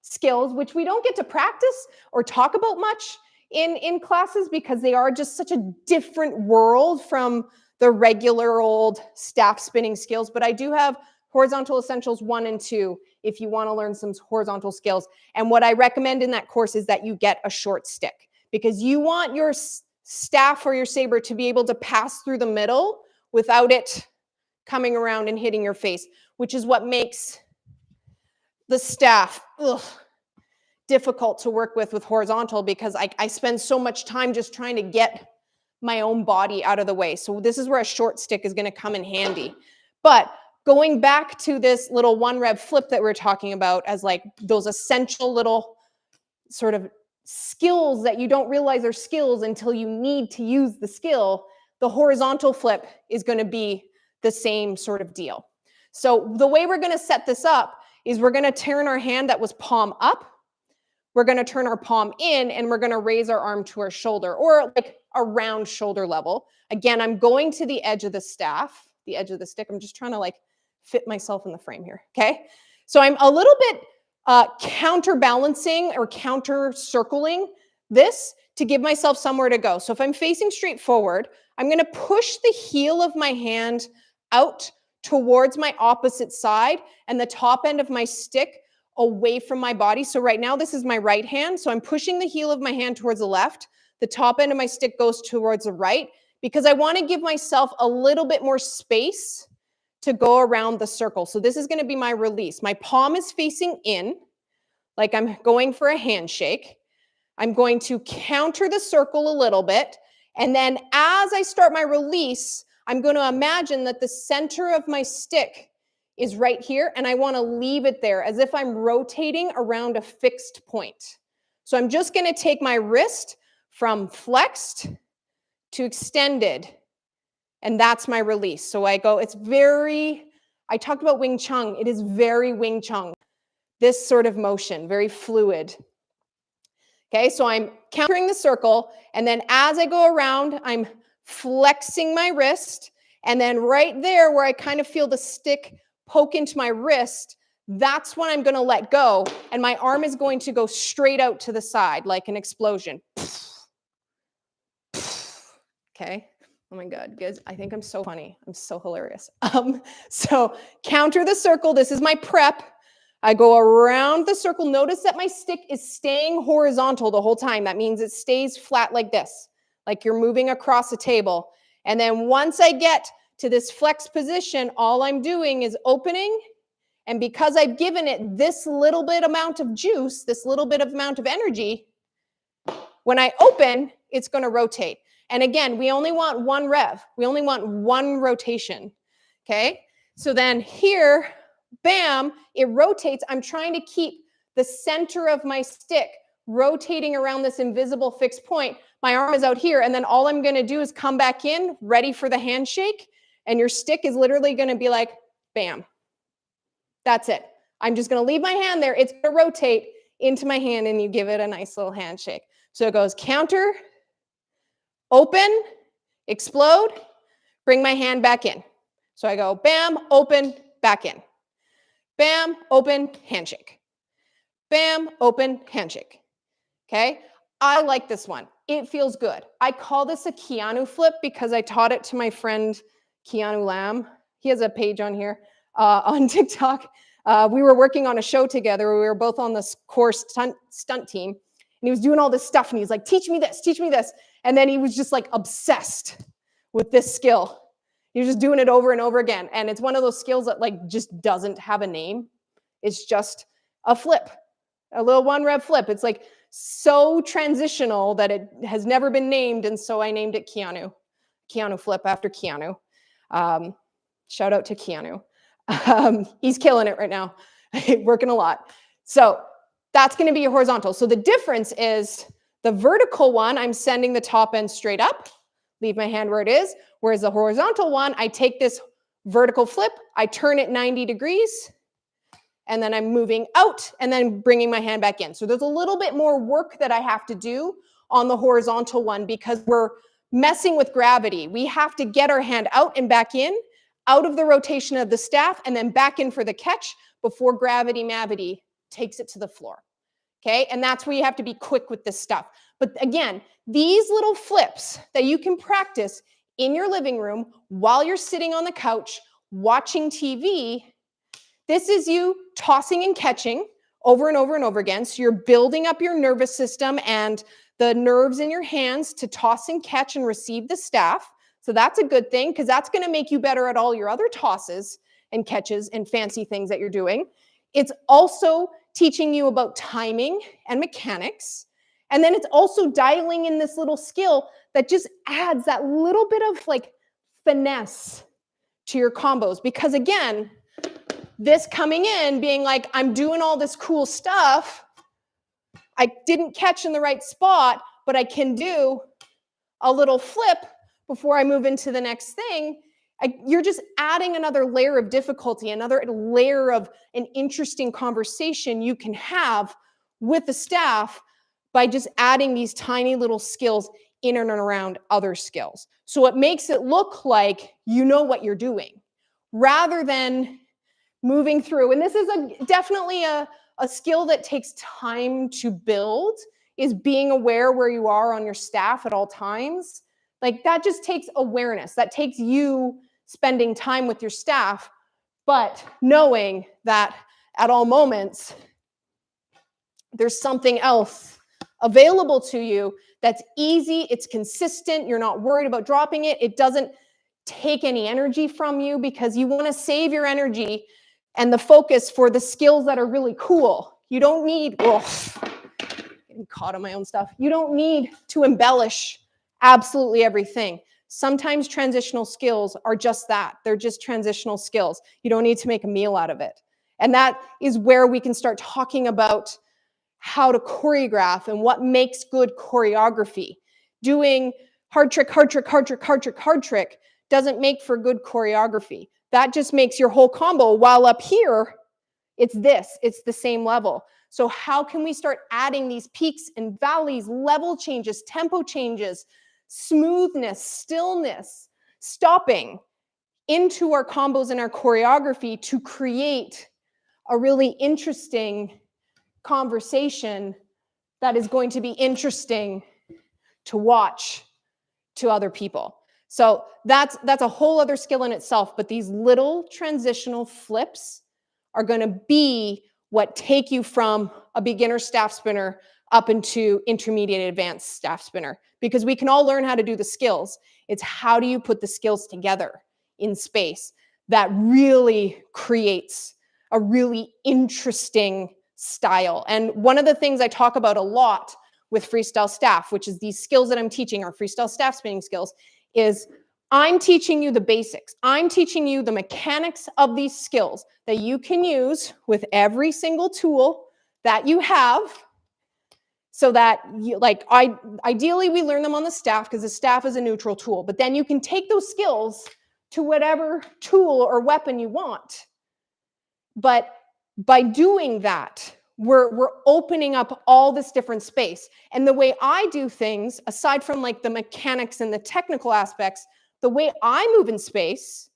Speaker 1: skills, which we don't get to practice or talk about much in classes because they are just such a different world from the regular old staff spinning skills. But I do have Horizontal Essentials 1 and 2 if you want to learn some horizontal skills. And what I recommend in that course is that you get a short stick because you want your staff or your saber to be able to pass through the middle without it coming around and hitting your face, which is what makes the staff difficult to work with horizontal because I spend so much time just trying to get my own body out of the way. So this is where a short stick is going to come in handy. But going back to this little 1 rev flip that we're talking about as like those essential little sort of skills that you don't realize are skills until you need to use the skill, the horizontal flip is going to be the same sort of deal. So the way we're going to set this up is we're going to turn our hand that was palm up. we're going to turn our palm in and we're going to raise our arm to our shoulder, or like around shoulder level. Again, I'm going to the edge of the staff, the edge of the stick. I'm just trying to like fit myself in the frame here, okay? So I'm a little bit counterbalancing or counter circling this to give myself somewhere to go. So if I'm facing straight forward, I'm going to push the heel of my hand out towards my opposite side and the top end of my stick away from my body. So right now this is my right hand. So I'm pushing the heel of my hand towards the left. The top end of my stick goes towards the right because I want to give myself a little bit more space to go around the circle. So this is going to be my release. My palm is facing in, like I'm going for a handshake. I'm going to counter the circle a little bit. And then as I start my release, I'm going to imagine that the center of my stick is right here, and I want to leave it there as if I'm rotating around a fixed point. So I'm just going to take my wrist from flexed to extended, and that's my release. So I go, it's very, I talked about Wing Chun. It is very Wing Chun, this sort of motion, very fluid. Okay, so I'm countering the circle, and then as I go around, I'm flexing my wrist, and then right there where I kind of feel the stick poke into my wrist, that's when I'm going to let go, and my arm is going to go straight out to the side like an explosion. Okay. Oh my God, guys, I think I'm so funny. I'm so hilarious. So counter the circle. This is my prep. I go around the circle. Notice that my stick is staying horizontal the whole time. That means it stays flat like this, like you're moving across a table. And then once I get to this flex position, all I'm doing is opening. And because I've given it this little bit amount of juice, this little bit of amount of energy, when I open, it's going to rotate. And again, we only want one rev. We only want one rotation. Okay? So then here, bam, it rotates. I'm trying to keep the center of my stick rotating around this invisible fixed point. My arm is out here, and then all I'm going to do is come back in, ready for the handshake, and your stick is literally going to be like, bam. That's it. I'm just going to leave my hand there. It's going to rotate into my hand, and you give it a nice little handshake. So it goes counter, open, explode, bring my hand back in. So I go bam, open, back in. Bam, open, handshake. Bam, open, handshake. Okay? I like this one. It feels good. I call this a Keanu flip because I taught it to my friend Keanu Lamb. He has a page on here on TikTok. We were working on a show together. We were both on this core stunt team. And he was doing all this stuff. And he's like, teach me this, teach me this. And then he was just like obsessed with this skill. He was just doing it over and over again. And it's one of those skills that like just doesn't have a name. It's just a flip, a little one rev flip. It's like so transitional that it has never been named. And so I named it Keanu. Keanu flip after Keanu. Shout out to Keanu. He's killing it right now, working a lot. So that's going to be a horizontal. So the difference is the vertical one, I'm sending the top end straight up, leave my hand where it is. Whereas the horizontal one, I take this vertical flip, I turn it 90 degrees, and then I'm moving out and then bringing my hand back in. So there's a little bit more work that I have to do on the horizontal one because we're messing with gravity. We have to get our hand out and back in, out of the rotation of the staff, and then back in for the catch before gravity takes it to the floor. Okay, and that's where you have to be quick with this stuff. But again, these little flips that you can practice in your living room while you're sitting on the couch watching TV, this is you tossing and catching over and over and over again. So you're building up your nervous system and the nerves in your hands to toss and catch and receive the staff. So that's a good thing because that's going to make you better at all your other tosses and catches and fancy things that you're doing. It's also teaching you about timing and mechanics. And then it's also dialing in this little skill that just adds that little bit of like finesse to your combos. Because again, this coming in being like, I'm doing all this cool stuff. I didn't catch in the right spot, but I can do a little flip before I move into the next thing. You're just adding another layer of difficulty, another layer of an interesting conversation you can have with the staff by just adding these tiny little skills in and around other skills. So it makes it look like you know what you're doing, rather than moving through. And this is definitely a skill that takes time to build, is being aware where you are on your staff at all times. Like, that just takes awareness. That takes you spending time with your staff, but knowing that at all moments, there's something else available to you that's easy, it's consistent, you're not worried about dropping it, it doesn't take any energy from you, because you want to save your energy and the focus for the skills that are really cool. You don't need, getting caught on my own stuff. You don't need to embellish absolutely everything. Sometimes transitional skills are just that. They're just transitional skills. You don't need to make a meal out of it. And that is where we can start talking about how to choreograph and what makes good choreography. Doing hard trick, hard trick, hard trick, hard trick, hard trick doesn't make for good choreography. That just makes your whole combo, while up here, it's the same level. So how can we start adding these peaks and valleys, level changes, tempo changes, smoothness, stillness, stopping into our combos and our choreography to create a really interesting conversation that is going to be interesting to watch to other people. So that's a whole other skill in itself, but these little transitional flips are going to be what take you from a beginner staff spinner up into intermediate advanced staff spinner, because we can all learn how to do the skills. It's how do you put the skills together in space that really creates a really interesting style. And one of the things I talk about a lot with freestyle staff, which is these skills that I'm teaching, our freestyle staff spinning skills, is I'm teaching you the basics. I'm teaching you the mechanics of these skills that you can use with every single tool that you have, so that you, ideally we learn them on the staff, because the staff is a neutral tool, but then you can take those skills to whatever tool or weapon you want. But by doing that, we're opening up all this different space. And the way I do things, aside from like the mechanics and the technical aspects, the way I move in space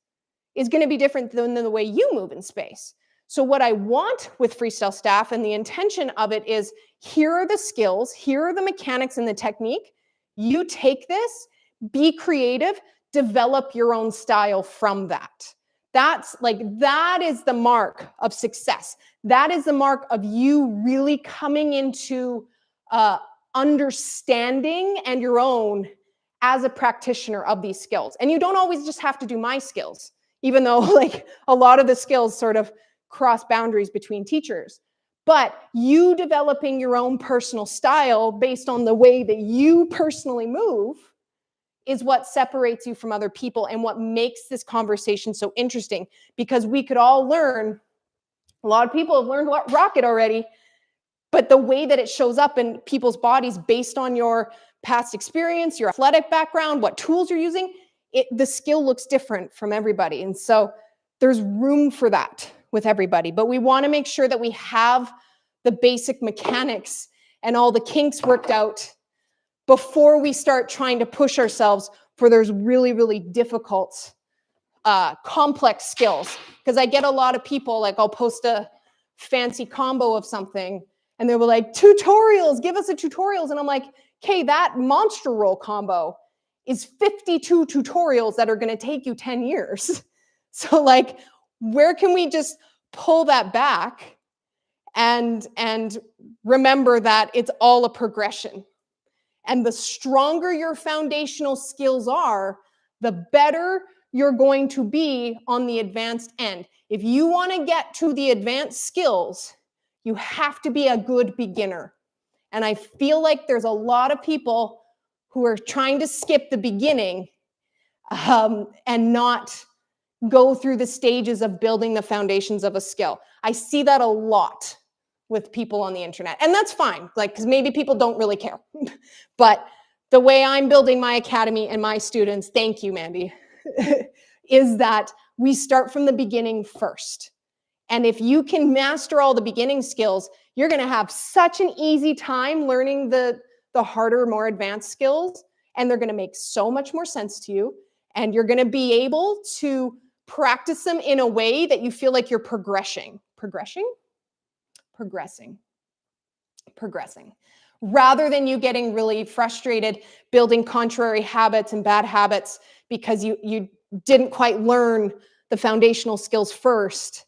Speaker 1: is going to be different than the way you move in space. So what I want with freestyle staff, and the intention of it, is here are the skills, here are the mechanics and the technique. You take this, be creative, develop your own style from that. That is the mark of success. That is the mark of you really coming into understanding and your own as a practitioner of these skills. And you don't always just have to do my skills, even though like a lot of the skills sort of cross boundaries between teachers. But you developing your own personal style based on the way that you personally move is what separates you from other people and what makes this conversation so interesting, because we could all learn. A lot of people have learned rocket already, but the way that it shows up in people's bodies based on your past experience, your athletic background, what tools you're using, the skill looks different from everybody. And so there's room for that with everybody, but we want to make sure that we have the basic mechanics and all the kinks worked out before we start trying to push ourselves for those really, really difficult, complex skills. Because I get a lot of people, like I'll post a fancy combo of something and they were like, tutorials, give us a tutorials. And I'm like, okay, that monster roll combo is 52 tutorials that are going to take you 10 years. So like, where can we just pull that back and remember that it's all a progression? And the stronger your foundational skills are, the better you're going to be on the advanced end. If you want to get to the advanced skills, you have to be a good beginner. And I feel like there's a lot of people who are trying to skip the beginning and not go through the stages of building the foundations of a skill. I see that a lot with people on the internet, and that's fine, like, because maybe people don't really care. But the way I'm building my academy and my students, thank you, Mandy, is that we start from the beginning first. And if you can master all the beginning skills, you're going to have such an easy time learning the harder, more advanced skills, and they're going to make so much more sense to you, and you're going to be able to practice them in a way that you feel like you're progressing, rather than you getting really frustrated building contrary habits and bad habits because you didn't quite learn the foundational skills first,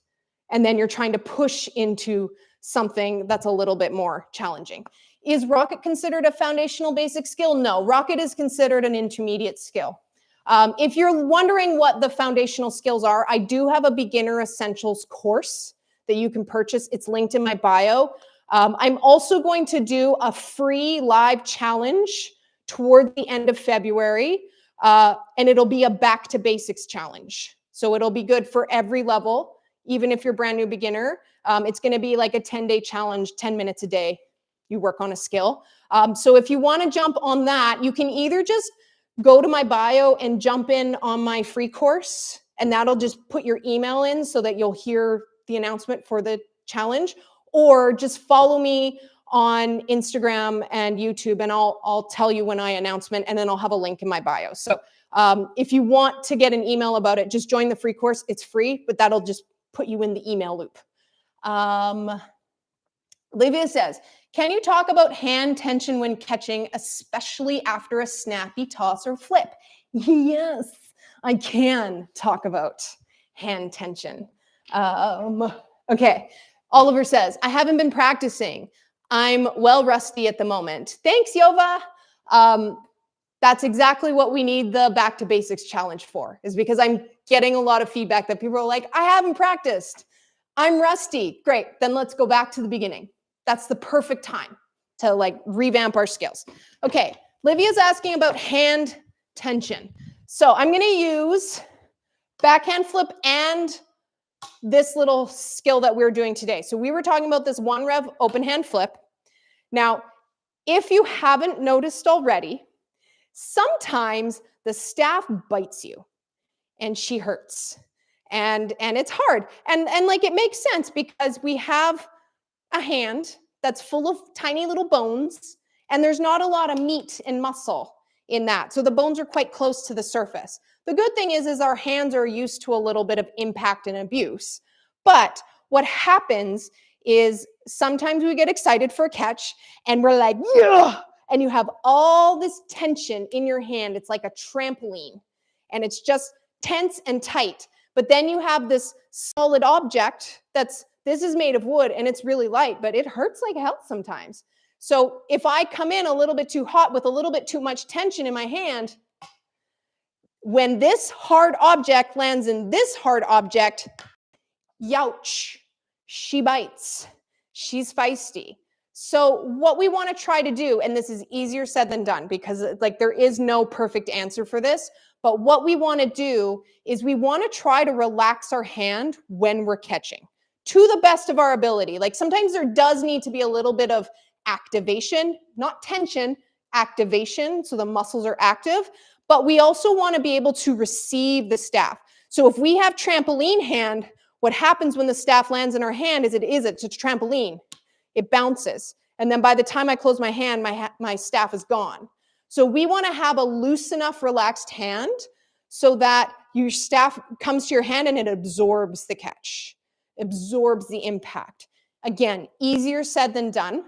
Speaker 1: and then you're trying to push into something that's a little bit more challenging. Is rocket considered a foundational basic skill? No, rocket is considered an intermediate skill. If you're wondering what the foundational skills are, I do have a beginner essentials course that you can purchase. It's linked in my bio. I'm also going to do a free live challenge toward the end of February, and it'll be a back to basics challenge. So it'll be good for every level, even if you're brand new beginner. It's going to be like a 10-day challenge, 10 minutes a day. You work on a skill. So if you want to jump on that, you can either just go to my bio and jump in on my free course, and that'll just put your email in so that you'll hear the announcement for the challenge, or just follow me on Instagram and YouTube, and I'll tell you when I announcement, and then I'll have a link in my bio. So if you want to get an email about it, just join the free course. It's free, but that'll just put you in the email loop. Olivia says, can you talk about hand tension when catching, especially after a snappy toss or flip? Yes, I can talk about hand tension. Okay, Oliver says, I haven't been practicing. I'm well rusty at the moment. Thanks, Yova. That's exactly what we need the Back to Basics challenge for, is because I'm getting a lot of feedback that people are like, I haven't practiced. I'm rusty. Great, then let's go back to the beginning. That's the perfect time to like revamp our skills. Okay, Livia's asking about hand tension. So I'm gonna use backhand flip and this little skill that we're doing today. So we were talking about this one rev open hand flip. Now, if you haven't noticed already, sometimes the staff bites you and she hurts. And it's hard. And like it makes sense because we have a hand that's full of tiny little bones, and there's not a lot of meat and muscle in that. So the bones are quite close to the surface. The good thing is our hands are used to a little bit of impact and abuse. But what happens is sometimes we get excited for a catch and we're like, yeah, and you have all this tension in your hand. It's like a trampoline and it's just tense and tight. But then you have this solid object this is made of wood and it's really light, but it hurts like hell sometimes. So if I come in a little bit too hot with a little bit too much tension in my hand, when this hard object lands in this hard object, youch, she bites. She's feisty. So what we want to try to do, and this is easier said than done because like there is no perfect answer for this, but what we want to do is we want to try to relax our hand when we're catching to the best of our ability. Like sometimes there does need to be a little bit of activation, not tension, activation, so the muscles are active, but we also want to be able to receive the staff. So if we have trampoline hand, what happens when the staff lands in our hand is it's a trampoline. It bounces. And then by the time I close my hand, my staff is gone. So we want to have a loose enough, relaxed hand so that your staff comes to your hand and it absorbs the catch, absorbs the impact. Again, easier said than done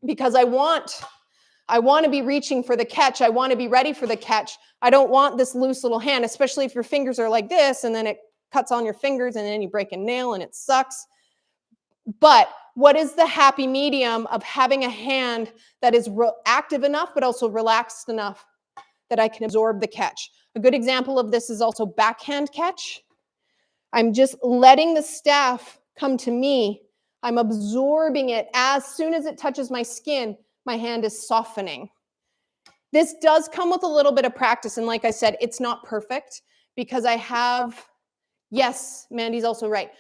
Speaker 1: because I want to be reaching for the catch. I want to be ready for the catch. I don't want this loose little hand, especially if your fingers are like this and then it cuts on your fingers and then you break a nail and it sucks. But what is the happy medium of having a hand that is active enough but also relaxed enough that I can absorb the catch? A good example of this is also backhand catch. I'm just letting the staff come to me. I'm absorbing it. As soon as it touches my skin, my hand is softening. This does come with a little bit of practice. And like I said, it's not perfect because I have, yes, Mandy's also right.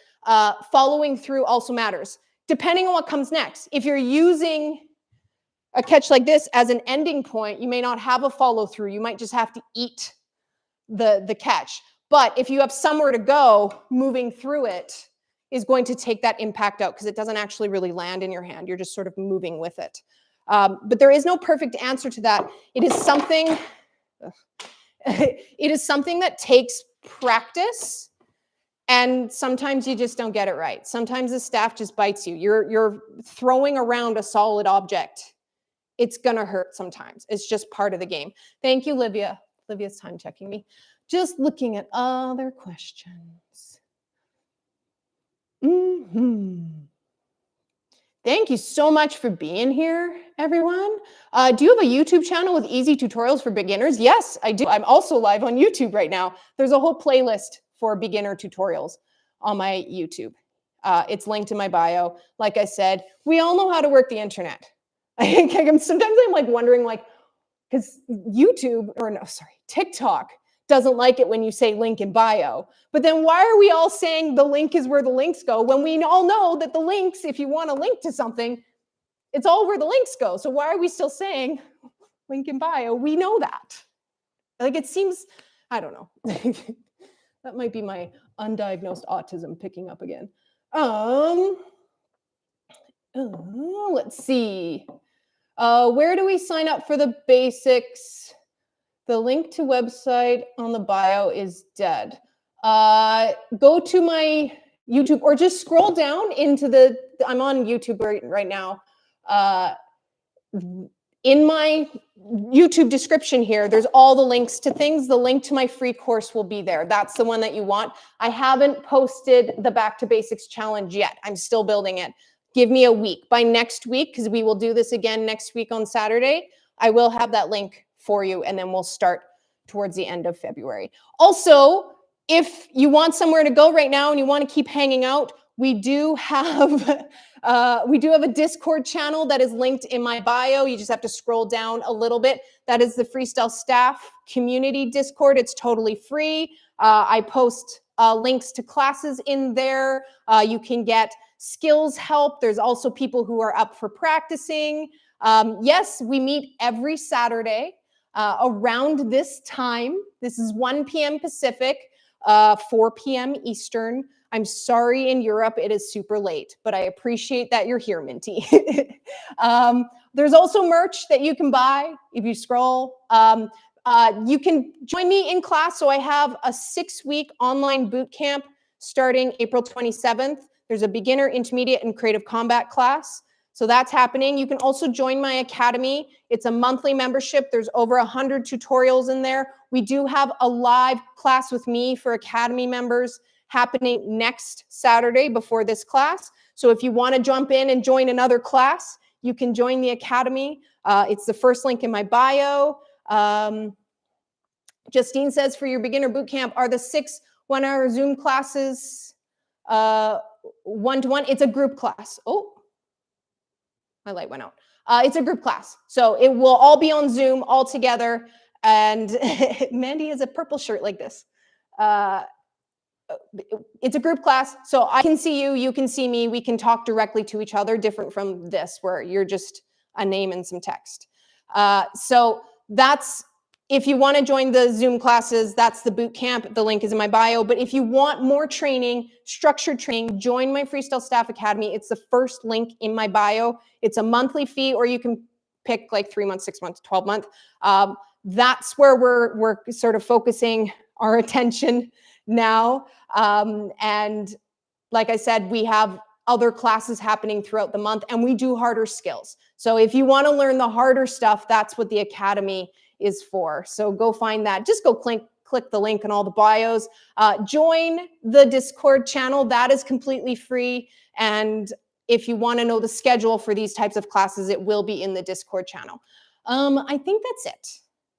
Speaker 1: Following through also matters, depending on what comes next. If you're using a catch like this as an ending point, you may not have a follow through. You might just have to eat the catch. But if you have somewhere to go, moving through it
Speaker 2: is going to take that impact out because it doesn't actually really land in your hand. You're just sort of moving with it. But there is no perfect answer to that. It is something, it is something that takes practice, and sometimes you just don't get it right. Sometimes the staff just bites you. You're throwing around a solid object. It's gonna hurt sometimes. It's just part of the game. Thank you, Livia. Livia's time checking me. Just looking at other questions. Thank you so much for being here, everyone. Do you have a YouTube channel with easy tutorials for beginners? Yes, I do. I'm also live on YouTube right now. There's a whole playlist for beginner tutorials on my YouTube. It's linked in my bio. Like I said, we all know how to work the internet. Sometimes I'm like wondering, like, because TikTok doesn't like it when you say link in bio. But then why are we all saying the link is where the links go when we all know that the links, if you want to link to something, it's all where the links go. So why are we still saying link in bio? We know that. Like, it seems, I don't know. That might be my undiagnosed autism picking up again. Let's see. Where do we sign up for the basics? The link to website on the bio is dead. Go to my YouTube or just scroll down into I'm on YouTube right now. In my YouTube description here, there's all the links to things. The link to my free course will be there. That's the one that you want. I haven't posted the Back to Basics challenge yet. I'm still building it. Give me a week. By next week, because we will do this again next week on Saturday, I will have that link for you, and then we'll start towards the end of February. Also, if you want somewhere to go right now and you want to keep hanging out, we do have a Discord channel that is linked in my bio. You just have to scroll down a little bit. That is the Freestyle Staff Community Discord. It's totally free. I post links to classes in there. You can get skills help. There's also people who are up for practicing. Yes, we meet every Saturday around this time. This is 1 p.m. Pacific, 4 p.m. Eastern. I'm sorry in Europe, it is super late, but I appreciate that you're here, Minty. There's also merch that you can buy if you scroll. You can join me in class. So I have a 6-week online boot camp starting April 27th. There's a beginner, intermediate, and creative combat class. So that's happening. You can also join my academy. It's a monthly membership. There's over 100 tutorials in there. We do have a live class with me for academy members happening next Saturday before this class. So if you want to jump in and join another class, you can join the academy. It's the first link in my bio. Justine says, for your beginner boot camp, are the 6 one-hour Zoom classes one-to-one? It's a group class. Oh, my light went out. It's a group class. So it will all be on Zoom all together. And Mandy has a purple shirt like this. It's a group class. So I can see you, you can see me. We can talk directly to each other, different from this where you're just a name and some text. So that's, if you want to join the Zoom classes, that's the boot camp. The link is in my bio. But if you want more training, structured training, join my Freestyle Staff Academy. It's the first link in my bio. It's a monthly fee, or you can pick like 3 months, 6 months, 12 months. That's where we're sort of focusing our attention now. And like I said, we have other classes happening throughout the month, and we do harder skills. So if you want to learn the harder stuff, that's what the Academy is for. So go find that. Just go click the link in all the bios. Join the Discord channel. That is completely free. And if you want to know the schedule for these types of classes, it will be in the Discord channel. I think that's it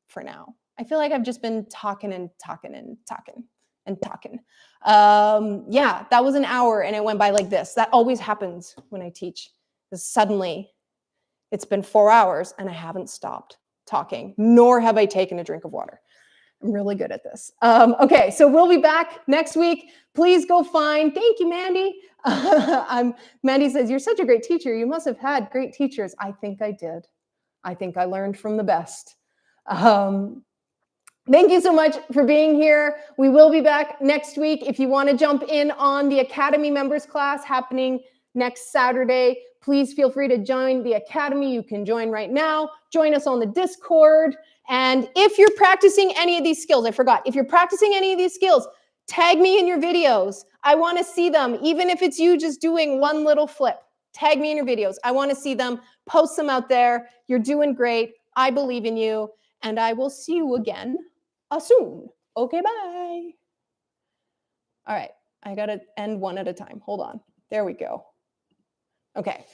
Speaker 2: for now. I feel like I've just been talking and talking and talking and talking. Yeah, that was an hour and it went by like this. That always happens when I teach. Suddenly, it's been 4 hours and I haven't stopped talking, nor have I taken a drink of water. I'm really good at this. Okay, so we'll be back next week. Please go find, thank you, Mandy. Mandy says, you're such a great teacher. You must have had great teachers. I think I did. I think I learned from the best. Thank you so much for being here. We will be back next week. If you want to jump in on the Academy members class happening next Saturday, please feel free to join the Academy. You can join right now. Join us on the Discord. And if you're practicing any of these skills, I forgot, if you're practicing any of these skills, tag me in your videos. I want to see them, even if it's you just doing one little flip. Tag me in your videos. I want to see them. Post them out there. You're doing great. I believe in you. And I will see you again soon. Okay, bye. All right, I gotta end one at a time. Hold on. There we go. Okay.